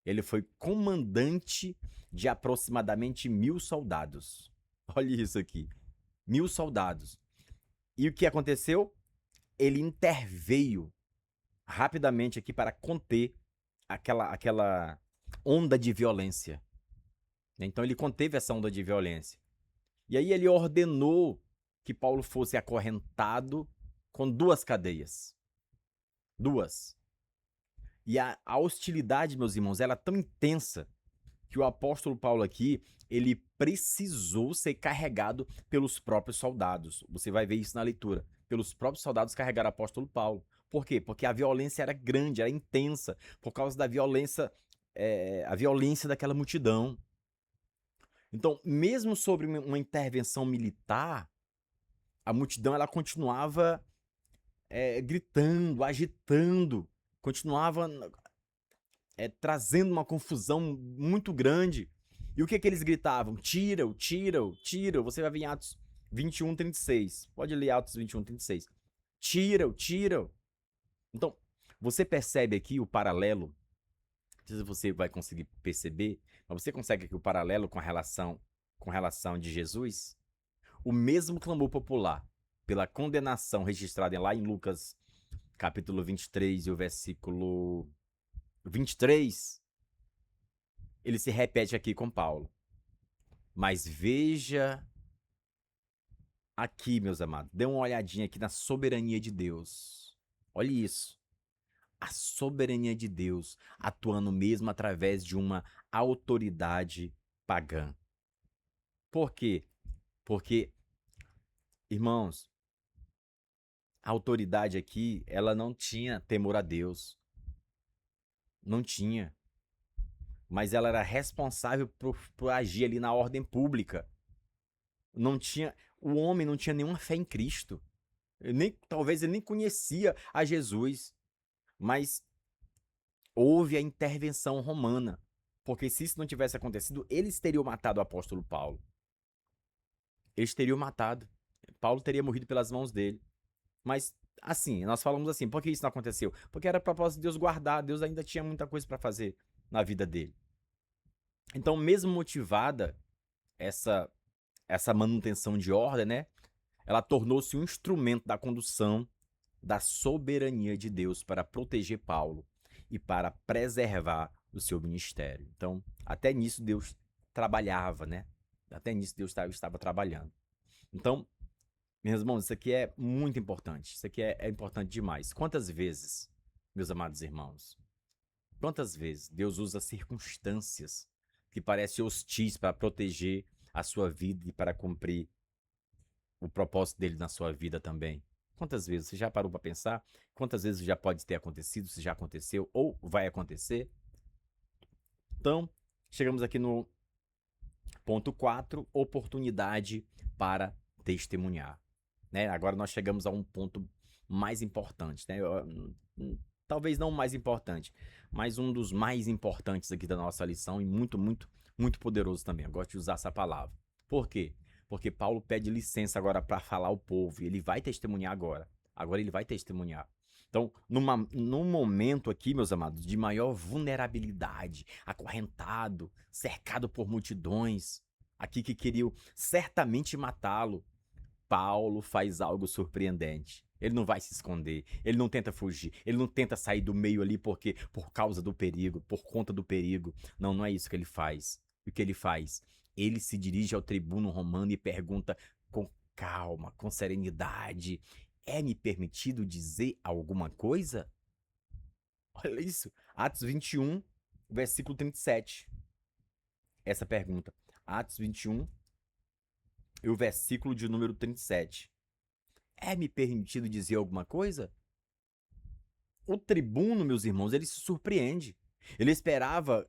Ele foi comandante de aproximadamente 1.000 soldados. Olha isso aqui, 1.000 soldados. E o que aconteceu? Ele interveio rapidamente aqui para conter aquela onda de violência. Então ele conteve essa onda de violência. E aí ele ordenou que Paulo fosse acorrentado com 2 cadeias. 2. E a hostilidade, meus irmãos, ela é tão intensa que o apóstolo Paulo aqui, ele precisou ser carregado pelos próprios soldados. Você vai ver isso na leitura. Pelos próprios soldados carregaram o apóstolo Paulo. Por quê? Porque a violência era grande, era intensa, por causa da violência, a violência daquela multidão. Então, mesmo sobre uma intervenção militar, a multidão ela continuava gritando, agitando, continuava trazendo uma confusão muito grande. E o que eles gritavam? Tira-o, tira-o, tira-o. Você vai ver em Atos 21, 36. Pode ler Atos 21, 36. Tira-o, tira-o. Então, você percebe aqui o paralelo, não sei se você vai conseguir perceber, mas você consegue aqui o paralelo com relação de Jesus? O mesmo clamor popular pela condenação registrada lá em Lucas capítulo 23 e o versículo 23, ele se repete aqui com Paulo. Mas veja aqui, meus amados, dê uma olhadinha aqui na soberania de Deus. Olha isso. A soberania de Deus atuando mesmo através de uma autoridade pagã. Por quê? Porque, irmãos, a autoridade aqui, ela não tinha temor a Deus. Não tinha. Mas ela era responsável por agir ali na ordem pública. Não tinha, o homem não tinha nenhuma fé em Cristo. Talvez ele nem conhecia a Jesus. Mas houve a intervenção romana. Porque se isso não tivesse acontecido, eles teriam matado o apóstolo Paulo. Eles teriam matado. Paulo teria morrido pelas mãos dele. Mas, assim, nós falamos assim, por que isso não aconteceu? Porque era propósito de Deus guardar, Deus ainda tinha muita coisa para fazer na vida dele. Então, mesmo motivada, essa manutenção de ordem, né? Ela tornou-se um instrumento da condução da soberania de Deus para proteger Paulo e para preservar o seu ministério. Então, até nisso Deus trabalhava, né? Até nisso Deus estava trabalhando. Então, meus irmãos, isso aqui é muito importante. Isso aqui é importante demais. Quantas vezes, meus amados irmãos, quantas vezes Deus usa circunstâncias que parecem hostis para proteger a sua vida e para cumprir o propósito dele na sua vida também? Quantas vezes? Você já parou para pensar? Quantas vezes já pode ter acontecido, se já aconteceu ou vai acontecer? Então, chegamos aqui no ponto 4, oportunidade para testemunhar. Né? Agora nós chegamos a um ponto mais importante, né? Talvez não o mais importante, mas um dos mais importantes aqui da nossa lição e muito, muito, muito poderoso também. Eu gosto de usar essa palavra. Por quê? Porque Paulo pede licença agora para falar ao povo e ele vai testemunhar agora. Agora ele vai testemunhar. Então, num momento aqui, meus amados, de maior vulnerabilidade, acorrentado, cercado por multidões, aqui que queriam certamente matá-lo, Paulo faz algo surpreendente. Ele não vai se esconder, ele não tenta fugir, ele não tenta sair do meio ali porque por causa do perigo, por conta do perigo. Não, não é isso que ele faz. O que ele faz? Ele se dirige ao tribuno romano e pergunta com calma, com serenidade: é-me permitido dizer alguma coisa? Olha isso. Atos 21, versículo 37. Essa pergunta. Atos 21 e o versículo de número 37. É-me permitido dizer alguma coisa? O tribuno, meus irmãos, ele se surpreende. Ele esperava,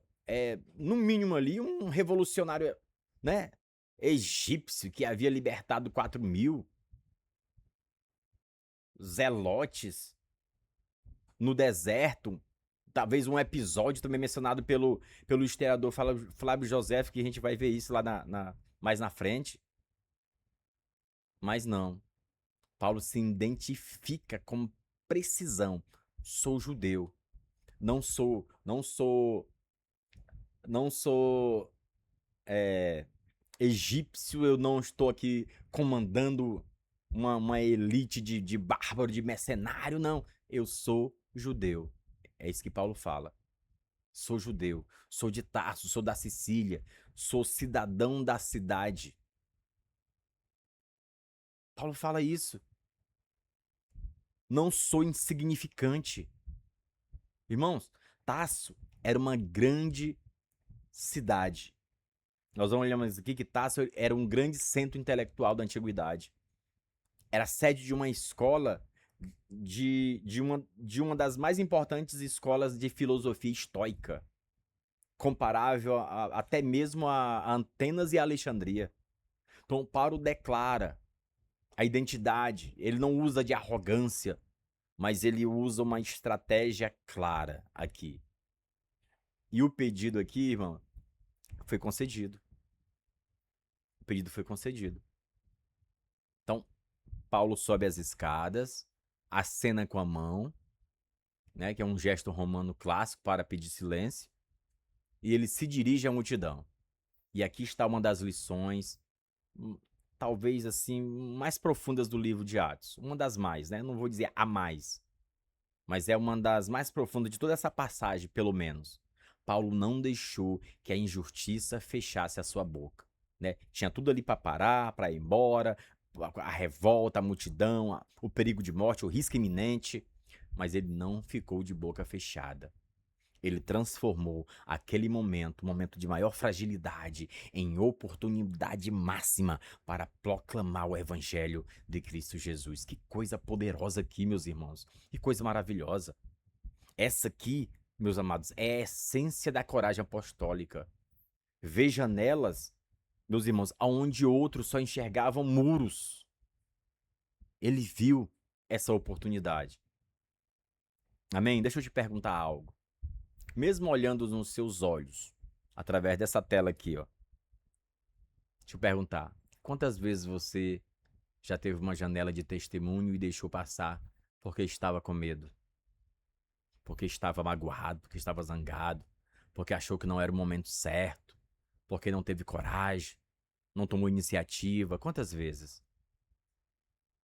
no mínimo ali, um revolucionário, né, egípcio que havia libertado 4.000 zelotes no deserto. Talvez um episódio também mencionado pelo historiador Flávio José, que a gente vai ver isso lá mais na frente. Mas não. Paulo se identifica com precisão. Sou judeu. Não sou egípcio. Eu não estou aqui comandando uma elite de bárbaro, de mercenário, não. Eu sou judeu. É isso que Paulo fala. Sou judeu, sou de Tarso, sou da Sicília, sou cidadão da cidade. Paulo fala isso. Não sou insignificante. Irmãos, Tarso era uma grande cidade. Nós vamos olhar mais aqui que Tarso era um grande centro intelectual da antiguidade. Era sede de uma escola, de uma das mais importantes escolas de filosofia estoica, comparável até mesmo a Atenas e a Alexandria. Então, Paulo declara a identidade, ele não usa de arrogância, mas ele usa uma estratégia clara aqui. E o pedido aqui, irmão, foi concedido. O pedido foi concedido. Então, Paulo sobe as escadas, acena com a mão, né, que é um gesto romano clássico para pedir silêncio, e ele se dirige à multidão. E aqui está uma das lições, talvez assim, mais profundas do livro de Atos. Uma das mais, né? Não vou dizer a mais, mas é uma das mais profundas de toda essa passagem, pelo menos. Paulo não deixou que a injustiça fechasse a sua boca, né? Tinha tudo ali para parar, para ir embora, a revolta, a multidão, o perigo de morte, o risco iminente, mas ele não ficou de boca fechada. Ele transformou aquele momento, um momento de maior fragilidade, em oportunidade máxima para proclamar o evangelho de Cristo Jesus. Que coisa poderosa aqui, meus irmãos. Que coisa maravilhosa. Essa aqui, meus amados, é a essência da coragem apostólica. Veja nelas, meus irmãos, aonde outros só enxergavam muros. Ele viu essa oportunidade. Amém? Deixa eu te perguntar algo. Mesmo olhando nos seus olhos, através dessa tela aqui, ó. Deixa eu perguntar, quantas vezes você já teve uma janela de testemunho e deixou passar porque estava com medo? Porque estava magoado, porque estava zangado, porque achou que não era o momento certo, porque não teve coragem, não tomou iniciativa? Quantas vezes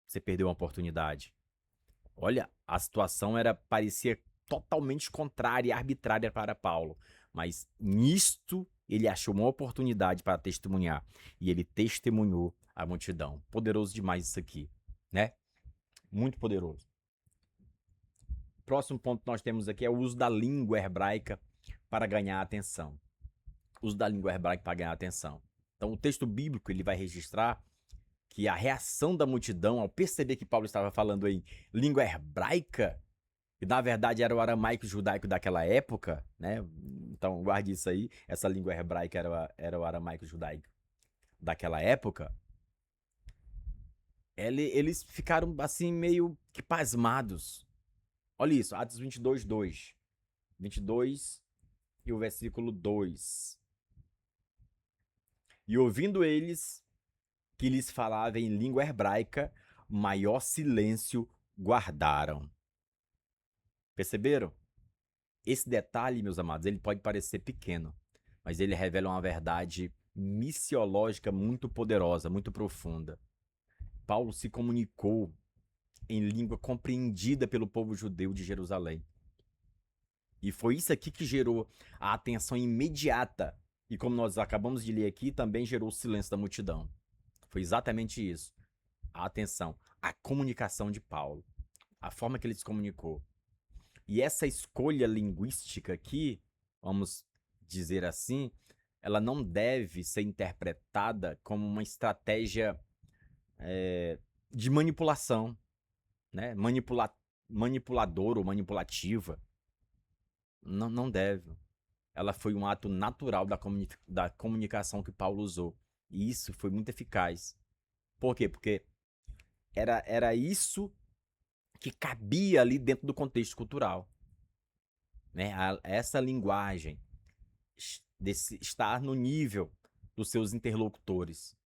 você perdeu uma oportunidade? Olha, a situação parecia totalmente contrária e arbitrária para Paulo, mas nisto ele achou uma oportunidade para testemunhar, e ele testemunhou a multidão. Poderoso demais isso aqui, né? Muito poderoso. Próximo ponto que nós temos aqui é o uso da língua hebraica para ganhar atenção. Uso da língua hebraica para ganhar atenção. Então, o texto bíblico ele vai registrar que a reação da multidão ao perceber que Paulo estava falando em língua hebraica, e na verdade era o aramaico judaico daquela época, né? Então guarde isso aí, essa língua hebraica era o aramaico judaico daquela época. Eles ficaram assim meio que pasmados. Olha isso, Atos 22, 2. 22 e o versículo 2. E ouvindo eles que lhes falava em língua hebraica, maior silêncio guardaram. Perceberam? Esse detalhe, meus amados, ele pode parecer pequeno, mas ele revela uma verdade missiológica muito poderosa, muito profunda. Paulo se comunicou em língua compreendida pelo povo judeu de Jerusalém. E foi isso aqui que gerou a atenção imediata. E como nós acabamos de ler aqui, também gerou o silêncio da multidão. Foi exatamente isso. A atenção, a comunicação de Paulo, a forma que ele se comunicou. E essa escolha linguística aqui, vamos dizer assim, ela não deve ser interpretada como uma estratégia de manipulação, né? Manipuladora ou manipulativa. Não deve. Ela foi um ato natural da comunicação que Paulo usou. E isso foi muito eficaz. Por quê? Porque era isso que cabia ali dentro do contexto cultural. Né? Essa linguagem estar no nível dos seus interlocutores.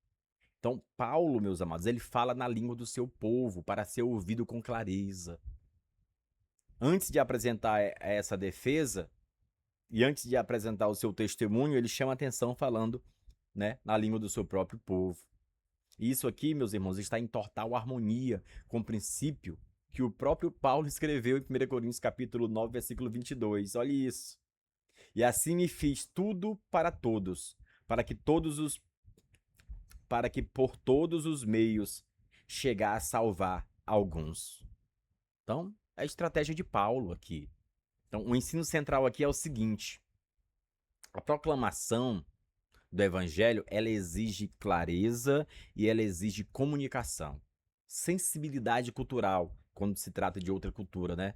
Então, Paulo, meus amados, ele fala na língua do seu povo para ser ouvido com clareza. Antes de apresentar essa defesa e antes de apresentar o seu testemunho, ele chama atenção falando, né, na língua do seu próprio povo. E isso aqui, meus irmãos, está em total harmonia com o princípio que o próprio Paulo escreveu em 1 Coríntios capítulo 9, versículo 22. Olha isso. E assim me fiz tudo para todos, para que por todos os meios chegar a salvar alguns. Então, é a estratégia de Paulo aqui. Então, o ensino central aqui é o seguinte: A proclamação do evangelho, ela exige clareza e ela exige comunicação. Sensibilidade cultural, quando se trata de outra cultura, né?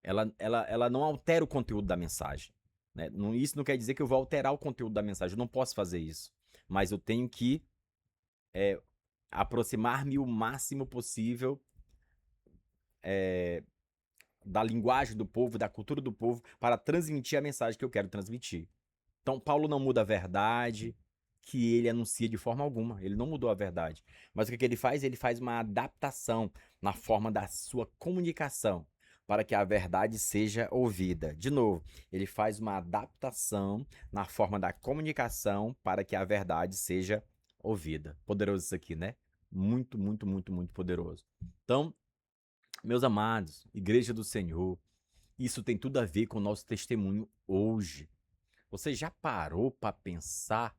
Ela não altera o conteúdo da mensagem. Né? Isso não quer dizer que eu vou alterar o conteúdo da mensagem, eu não posso fazer isso. Mas eu tenho que aproximar-me o máximo possível da linguagem do povo, da cultura do povo, para transmitir a mensagem que eu quero transmitir. Então, Paulo não muda a verdade que ele anuncia de forma alguma. Ele não mudou a verdade. Mas o que ele faz? Ele faz uma adaptação na forma da sua comunicação para que a verdade seja ouvida. De novo, ele faz uma adaptação na forma da comunicação para que a verdade seja ouvida. Poderoso isso aqui, né? Muito, muito, muito, muito poderoso. Então, meus amados, Igreja do Senhor, isso tem tudo a ver com o nosso testemunho hoje. Você já parou para pensar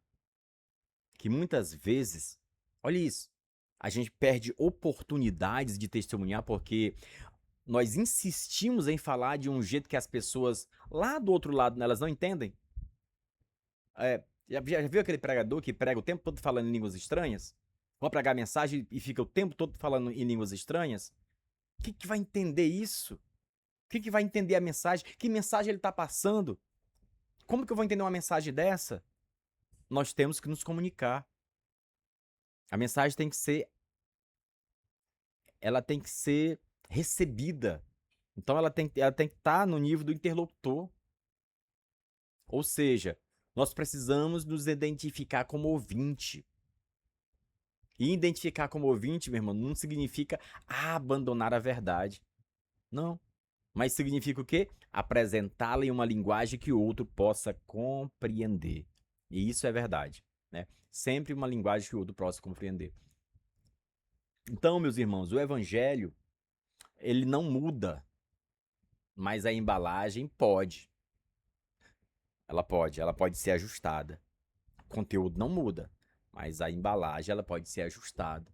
que muitas vezes, olha isso, a gente perde oportunidades de testemunhar porque nós insistimos em falar de um jeito que as pessoas lá do outro lado elas não entendem? Já viu aquele pregador que prega o tempo todo falando em línguas estranhas? Vai pregar mensagem e fica o tempo todo falando em línguas estranhas? O que vai entender isso? O que vai entender a mensagem? Que mensagem ele está passando? Como que eu vou entender uma mensagem dessa? Nós temos que nos comunicar. A mensagem ela tem que ser recebida. Então ela tem que estar no nível do interlocutor. Ou seja, nós precisamos nos identificar como ouvinte. E identificar como ouvinte, meu irmão, não significa abandonar a verdade. Não. Mas significa o quê? Apresentá-la em uma linguagem que o outro possa compreender. E isso é verdade, né? Sempre uma linguagem que o outro possa compreender. Então, meus irmãos, o evangelho, ele não muda, mas a embalagem pode. Ela pode ser ajustada. O conteúdo não muda, mas a embalagem ela pode ser ajustada.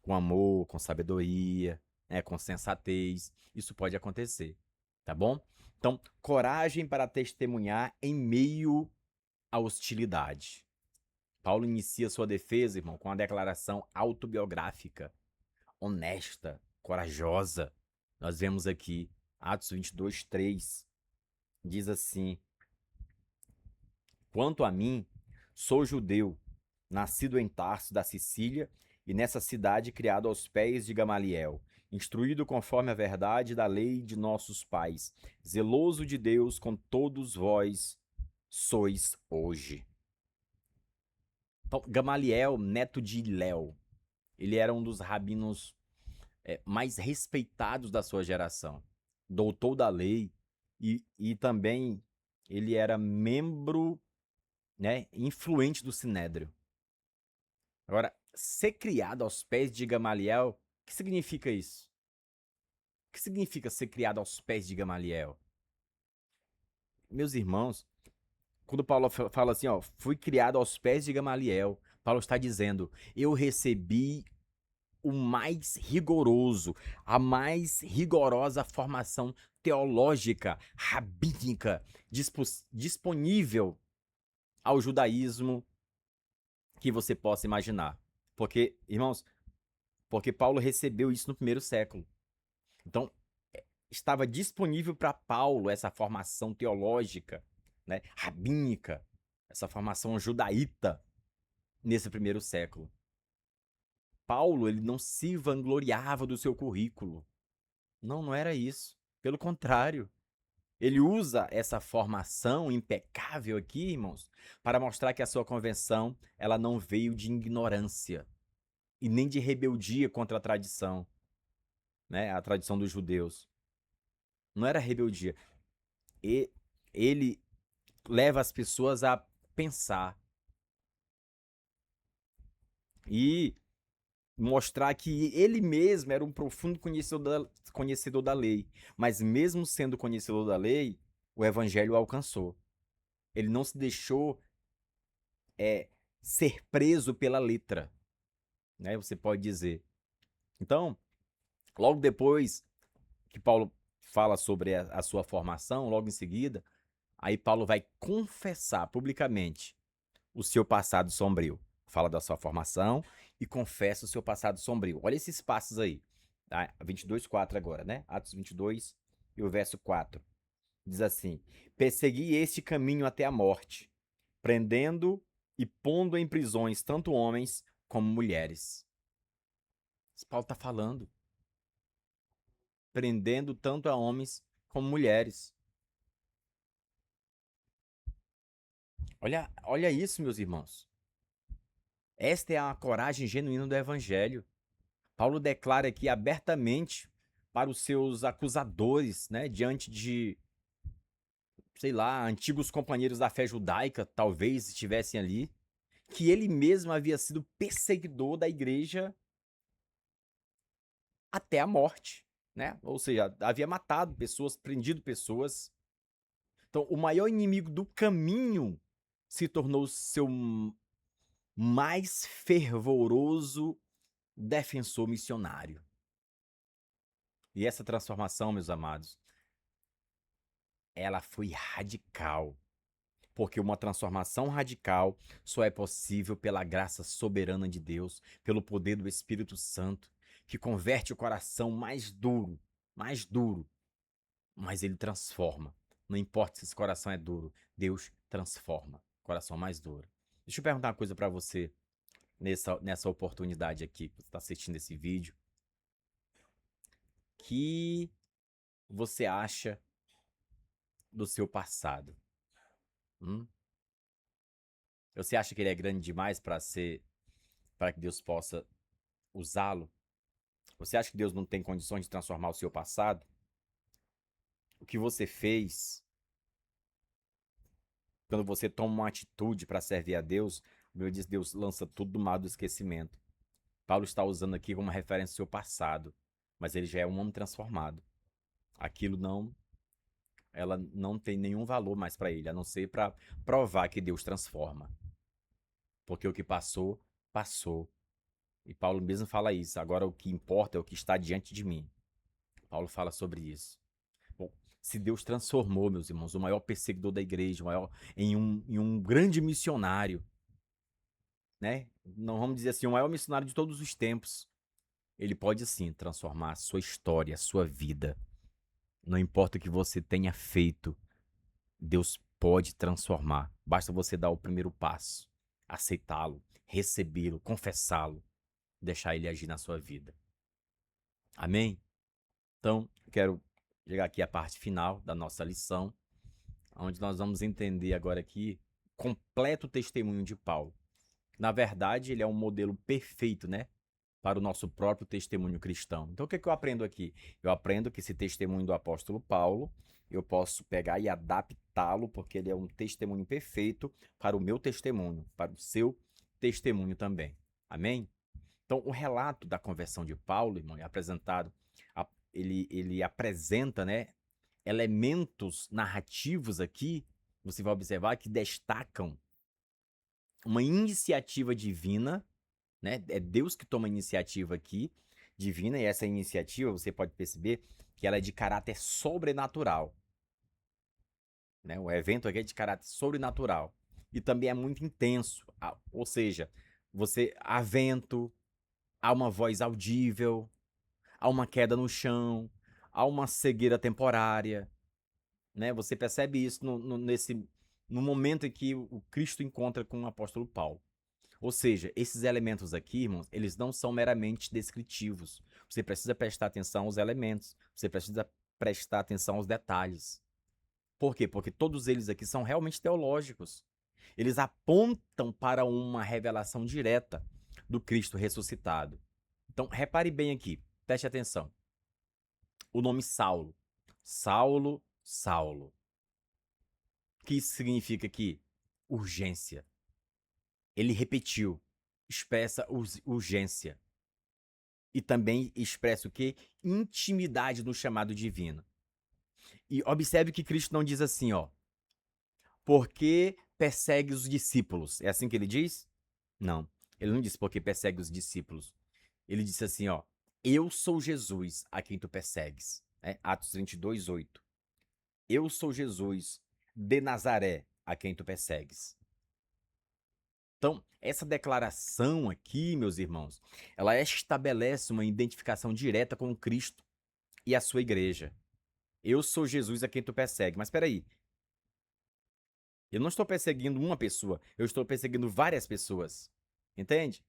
Com amor, com sabedoria, né, com sensatez. Isso pode acontecer, tá bom? Então, coragem para testemunhar em meio à hostilidade. Paulo inicia sua defesa, irmão, com uma declaração autobiográfica, honesta, corajosa. Nós vemos aqui, Atos 22, 3, diz assim: Quanto a mim, sou judeu, nascido em Tarso da Sicília, e nessa cidade criado aos pés de Gamaliel, instruído conforme a verdade da lei de nossos pais, zeloso de Deus com todos vós sois hoje. Então, Gamaliel, neto de Léo, ele era um dos rabinos mais respeitados da sua geração, doutor da lei, e também ele era membro, né, influente do Sinédrio. Agora, ser criado aos pés de Gamaliel, o que significa isso? O que significa ser criado aos pés de Gamaliel? Meus irmãos, quando Paulo fala assim, ó, fui criado aos pés de Gamaliel, Paulo está dizendo, eu recebi o mais rigoroso, a mais rigorosa formação teológica, rabínica, disponível ao judaísmo que você possa imaginar. Porque, irmãos, porque Paulo recebeu isso no primeiro século. Então, estava disponível para Paulo essa formação teológica, né, rabínica, essa formação judaíta nesse primeiro século. Paulo, ele não se vangloriava do seu currículo. Não, não era isso. Pelo contrário, ele usa essa formação impecável aqui, irmãos, para mostrar que a sua convenção, ela não veio de ignorância e nem de rebeldia contra a tradição, né, a tradição dos judeus. Não era rebeldia. E ele leva as pessoas a pensar e mostrar que ele mesmo era um profundo conhecedor da lei. Mas mesmo sendo conhecedor da lei, o evangelho o alcançou. Ele não se deixou ser preso pela letra, né? Você pode dizer. Então, logo depois que Paulo fala sobre a sua formação, logo em seguida, Aí Paulo vai confessar publicamente o seu passado sombrio. Fala da sua formação e confessa o seu passado sombrio. Olha esses passos aí. Tá? 22:4 agora, né? Atos 22 e o verso 4. Diz assim: persegui este caminho até a morte, prendendo e pondo em prisões tanto homens como mulheres. Isso Paulo está falando. Prendendo tanto a homens como mulheres. Olha isso, meus irmãos. Esta é a coragem genuína do evangelho. Paulo declara aqui abertamente para os seus acusadores, né, diante de, sei lá, antigos companheiros da fé judaica, talvez estivessem ali, que ele mesmo havia sido perseguidor da igreja até a morte, né? Ou seja, havia matado pessoas, prendido pessoas. Então, o maior inimigo do caminho se tornou seu mais fervoroso defensor missionário. E essa transformação, meus amados, ela foi radical. Porque uma transformação radical só é possível pela graça soberana de Deus, pelo poder do Espírito Santo, que converte o coração mais duro, mas ele transforma. Não importa se esse coração é duro, Deus transforma o coração mais duro. Deixa eu perguntar uma coisa para você nessa oportunidade aqui, que você está assistindo esse vídeo. Que você acha do seu passado? Hum? Você acha que ele é grande demais para que Deus possa usá-lo? Você acha que Deus não tem condições de transformar o seu passado? O que você fez quando você toma uma atitude para servir a Deus, a Bíblia diz que Deus lança tudo do mar do esquecimento. Paulo está usando aqui como referência o seu passado, mas ele já é um homem transformado. Aquilo ela não tem nenhum valor mais para ele, a não ser para provar que Deus transforma. Porque o que passou, passou. E Paulo mesmo fala isso. Agora o que importa é o que está diante de mim. Paulo fala sobre isso. Bom, se Deus transformou, meus irmãos, o maior perseguidor da igreja, em um grande missionário, né? Não vamos dizer assim, o maior missionário de todos os tempos. Ele pode sim transformar a sua história, a sua vida. Não importa o que você tenha feito, Deus pode transformar. Basta você dar o primeiro passo, aceitá-lo, recebê-lo, confessá-lo, deixar ele agir na sua vida. Amém? Então, quero chegar aqui à parte final da nossa lição, onde nós vamos entender agora aqui o completo testemunho de Paulo. Na verdade, ele é um modelo perfeito, né, para o nosso próprio testemunho cristão. Então, o que eu aprendo aqui? Eu aprendo que esse testemunho do apóstolo Paulo, eu posso pegar e adaptá-lo, porque ele é um testemunho perfeito para o meu testemunho, para o seu testemunho também. Amém? Então, o relato da conversão de Paulo, irmão, é apresentado, ele apresenta, né, elementos narrativos aqui, você vai observar que destacam uma iniciativa divina, né? É Deus que toma a iniciativa aqui, divina, e essa iniciativa, você pode perceber que ela é de caráter sobrenatural, né? O evento aqui é de caráter sobrenatural e também é muito intenso, ou seja, há vento, há uma voz audível, há uma queda no chão, há uma cegueira temporária, né? Você percebe isso no momento em que o Cristo encontra com o apóstolo Paulo. Ou seja, esses elementos aqui, irmãos, eles não são meramente descritivos. Você precisa prestar atenção aos elementos, você precisa prestar atenção aos detalhes. Por quê? Porque todos eles aqui são realmente teológicos. Eles apontam para uma revelação direta do Cristo ressuscitado. Então, repare bem aqui, preste atenção. O nome Saulo. Saulo, Saulo. O que isso significa aqui? Urgência. Ele repetiu, expressa urgência. E também expressa o quê? Intimidade no chamado divino. E observe que Cristo não diz assim, ó. Porque persegue os discípulos. É assim que ele diz? Não. Ele não disse porque persegue os discípulos. Ele disse assim, ó. Eu sou Jesus a quem tu persegues. Atos 22:8. Eu sou Jesus de Nazaré, a quem tu persegues. Então, essa declaração aqui, meus irmãos, ela estabelece uma identificação direta com Cristo e a sua igreja. Eu sou Jesus a quem tu persegue. Mas espera aí, eu não estou perseguindo uma pessoa, eu estou perseguindo várias pessoas. Entende?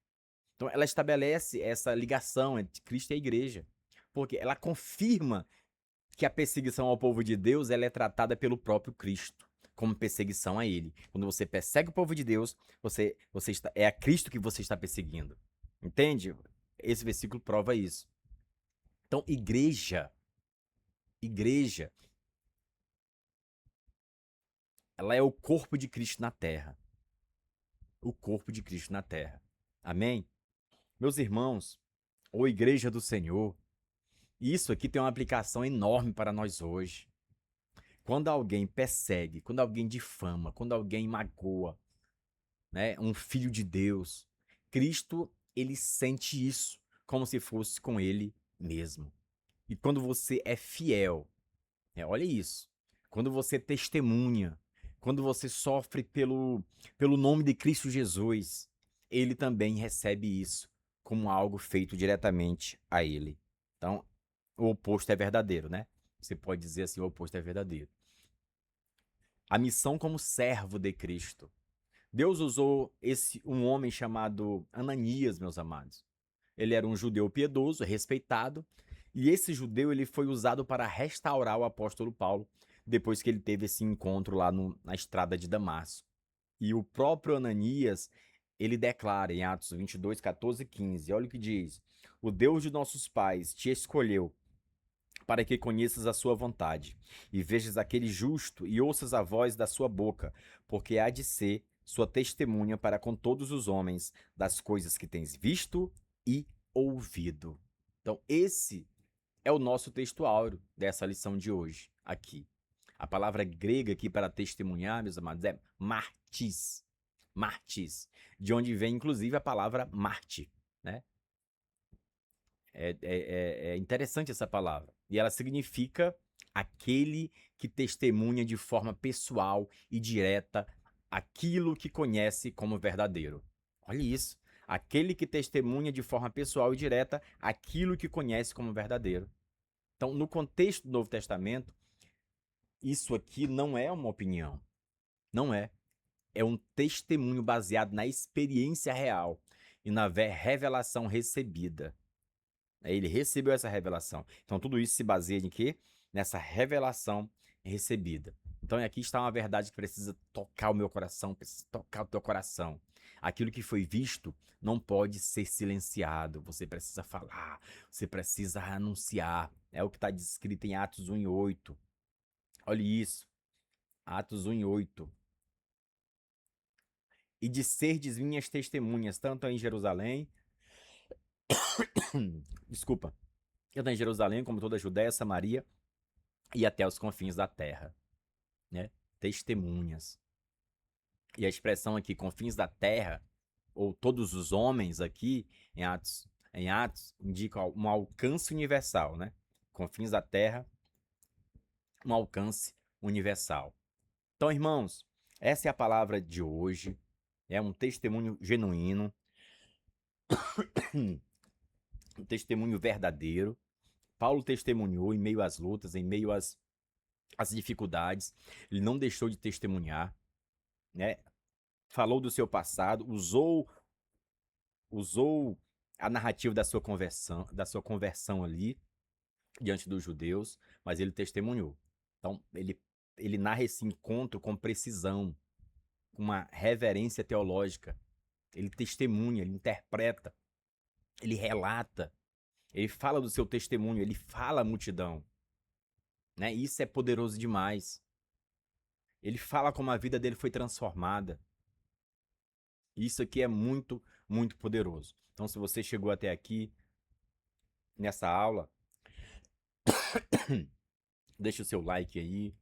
Então, ela estabelece essa ligação entre Cristo e a igreja, porque ela confirma que a perseguição ao povo de Deus ela é tratada pelo próprio Cristo como perseguição a ele. Quando você persegue o povo de Deus, é a Cristo que você está perseguindo. Entende? Esse versículo prova isso. Então, igreja, ela é o corpo de Cristo na terra. O corpo de Cristo na terra. Amém? Meus irmãos, ou igreja do Senhor, isso aqui tem uma aplicação enorme para nós hoje. Quando alguém persegue, quando alguém difama, quando alguém magoa, né, um filho de Deus, Cristo, ele sente isso como se fosse com ele mesmo. E quando você é fiel, olha isso, quando você testemunha, quando você sofre pelo nome de Cristo Jesus, ele também recebe isso como algo feito diretamente a ele. Então, o oposto é verdadeiro, né? Você pode dizer assim, o oposto é verdadeiro. A missão como servo de Cristo. Deus usou um homem chamado Ananias, meus amados. Ele era um judeu piedoso, respeitado, e esse judeu ele foi usado para restaurar o apóstolo Paulo depois que ele teve esse encontro lá na estrada de Damasco. E o próprio Ananias, ele declara em Atos 22, 14 e 15, olha o que diz: o Deus de nossos pais te escolheu para que conheças a sua vontade, e vejas aquele justo e ouças a voz da sua boca, porque há de ser sua testemunha para com todos os homens das coisas que tens visto e ouvido. Então, esse é o nosso texto áureo dessa lição de hoje, aqui. A palavra grega aqui para testemunhar, meus amados, é martis. Martis, de onde vem, inclusive, a palavra Marte, né? É interessante essa palavra. E ela significa aquele que testemunha de forma pessoal e direta aquilo que conhece como verdadeiro. Olha isso. Aquele que testemunha de forma pessoal e direta aquilo que conhece como verdadeiro. Então, no contexto do Novo Testamento, isso aqui não é uma opinião. Não é. É um testemunho baseado na experiência real e na revelação recebida. Ele recebeu essa revelação. Então, tudo isso se baseia em quê? Nessa revelação recebida. Então, aqui está uma verdade que precisa tocar o meu coração, precisa tocar o teu coração. Aquilo que foi visto não pode ser silenciado. Você precisa falar, você precisa anunciar. É o que está descrito em Atos 1:8. Olha isso. Atos 1:8. E de serdes minhas testemunhas, tanto em Jerusalém, desculpa, tanto em Jerusalém como toda a Judéia, Samaria e até os confins da terra, né? Testemunhas. E a expressão aqui, confins da terra, ou todos os homens aqui, em Atos indica um alcance universal, né? Confins da terra, um alcance universal. Então, irmãos, essa é a palavra de hoje. É um testemunho genuíno, um testemunho verdadeiro. Paulo testemunhou em meio às lutas, em meio às dificuldades. Ele não deixou de testemunhar, né? Falou do seu passado, usou a narrativa da sua conversão ali diante dos judeus, mas ele testemunhou. Então, ele narra esse encontro com precisão, com uma reverência teológica. Ele testemunha, ele interpreta, ele relata, ele fala do seu testemunho, ele fala à multidão, né? Isso é poderoso demais. Ele fala como a vida dele foi transformada. Isso aqui é muito, muito poderoso. Então, se você chegou até aqui nessa aula, deixa o seu like aí,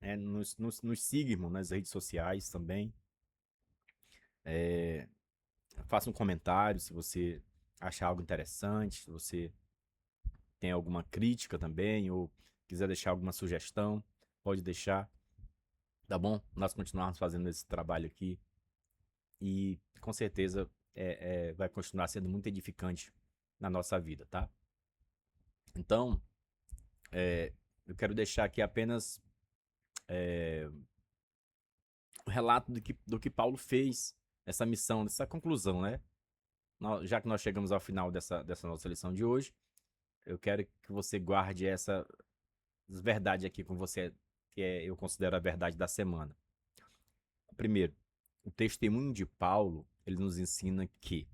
né? Nos siga, irmão, nas redes sociais também. Faça um comentário se você achar algo interessante, se você tem alguma crítica também, ou quiser deixar alguma sugestão, pode deixar. tá bom? Nós continuarmos fazendo esse trabalho aqui e com certeza vai continuar sendo muito edificante na nossa vida, tá? Então, eu quero deixar aqui apenas o relato do que Paulo fez, essa missão, dessa conclusão, né? Já que nós chegamos ao final dessa nossa lição de hoje, eu quero que você guarde essa verdade aqui com você, eu considero a verdade da semana. Primeiro, o testemunho de Paulo, ele nos ensina que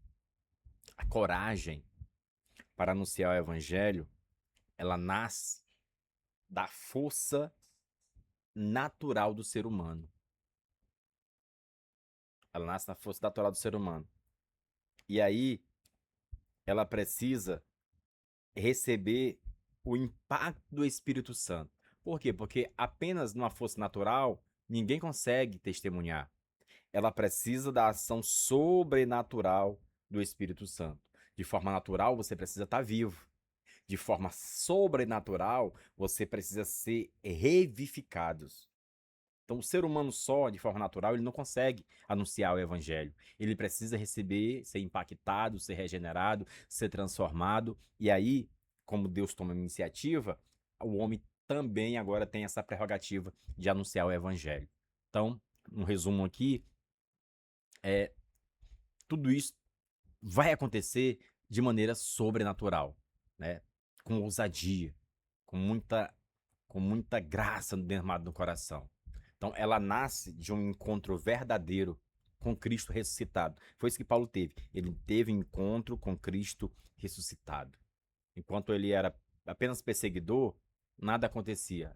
a coragem para anunciar o evangelho, ela nasce da força natural do ser humano. Ela nasce da força natural do ser humano. E aí, ela precisa receber o impacto do Espírito Santo. Por quê? Porque apenas numa força natural, ninguém consegue testemunhar. Ela precisa da ação sobrenatural do Espírito Santo. De forma natural, você precisa estar vivo. De forma sobrenatural, você precisa ser revivificado. Então, o ser humano só, de forma natural, ele não consegue anunciar o evangelho. Ele precisa receber, ser impactado, ser regenerado, ser transformado. E aí, como Deus toma a iniciativa, o homem também agora tem essa prerrogativa de anunciar o evangelho. Então, um resumo aqui, tudo isso vai acontecer de maneira sobrenatural, né? Com ousadia, com muita graça derramada no coração. Então, ela nasce de um encontro verdadeiro com Cristo ressuscitado. Foi isso que Paulo teve. Ele teve um encontro com Cristo ressuscitado. Enquanto ele era apenas perseguidor, nada acontecia.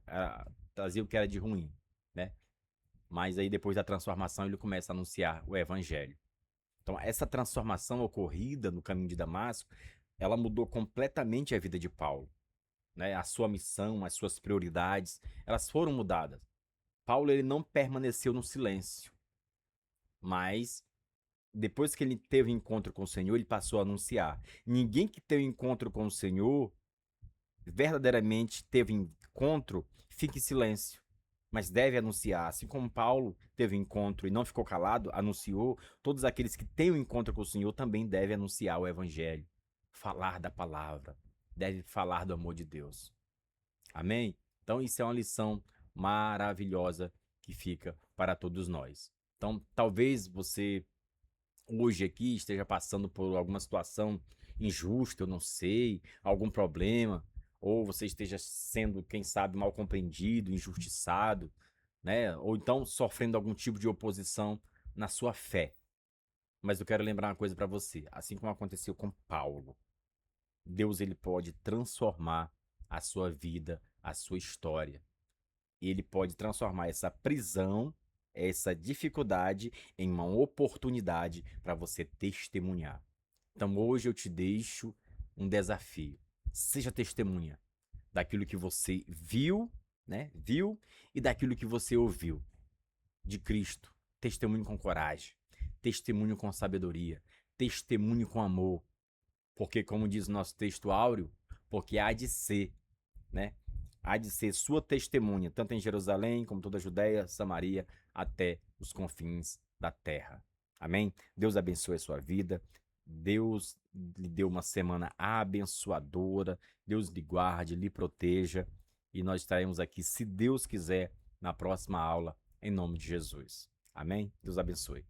Trazia o que era de ruim, né? Mas aí, depois da transformação, ele começa a anunciar o evangelho. Então, essa transformação ocorrida no caminho de Damasco, ela mudou completamente a vida de Paulo, né? A sua missão, as suas prioridades, elas foram mudadas. Paulo, ele não permaneceu no silêncio, mas depois que ele teve encontro com o Senhor, ele passou a anunciar. Ninguém que teve encontro com o Senhor, verdadeiramente teve encontro, fica em silêncio, mas deve anunciar. Assim como Paulo teve encontro e não ficou calado, anunciou, todos aqueles que têm um encontro com o Senhor também devem anunciar o evangelho, falar da palavra, deve falar do amor de Deus. Amém? Então, isso é uma lição maravilhosa que fica para todos nós. Então, talvez você hoje aqui esteja passando por alguma situação injusta, eu não sei, algum problema, ou você esteja sendo, quem sabe, mal compreendido, injustiçado, né? Ou então sofrendo algum tipo de oposição na sua fé. Mas eu quero lembrar uma coisa para você, assim como aconteceu com Paulo, Deus ele pode transformar a sua vida, a sua história. E ele pode transformar essa prisão, essa dificuldade, em uma oportunidade para você testemunhar. Então hoje eu te deixo um desafio. Seja testemunha daquilo que você viu, né? Viu e daquilo que você ouviu de Cristo. Testemunho com coragem, testemunho com sabedoria, testemunho com amor. Porque, como diz o nosso texto áureo, porque há de ser, né? Há de ser sua testemunha, tanto em Jerusalém como toda a Judéia, Samaria, até os confins da terra. Amém? Deus abençoe a sua vida. Deus lhe deu uma semana abençoadora. Deus lhe guarde, lhe proteja. E nós estaremos aqui, se Deus quiser, na próxima aula, em nome de Jesus. Amém? Deus abençoe.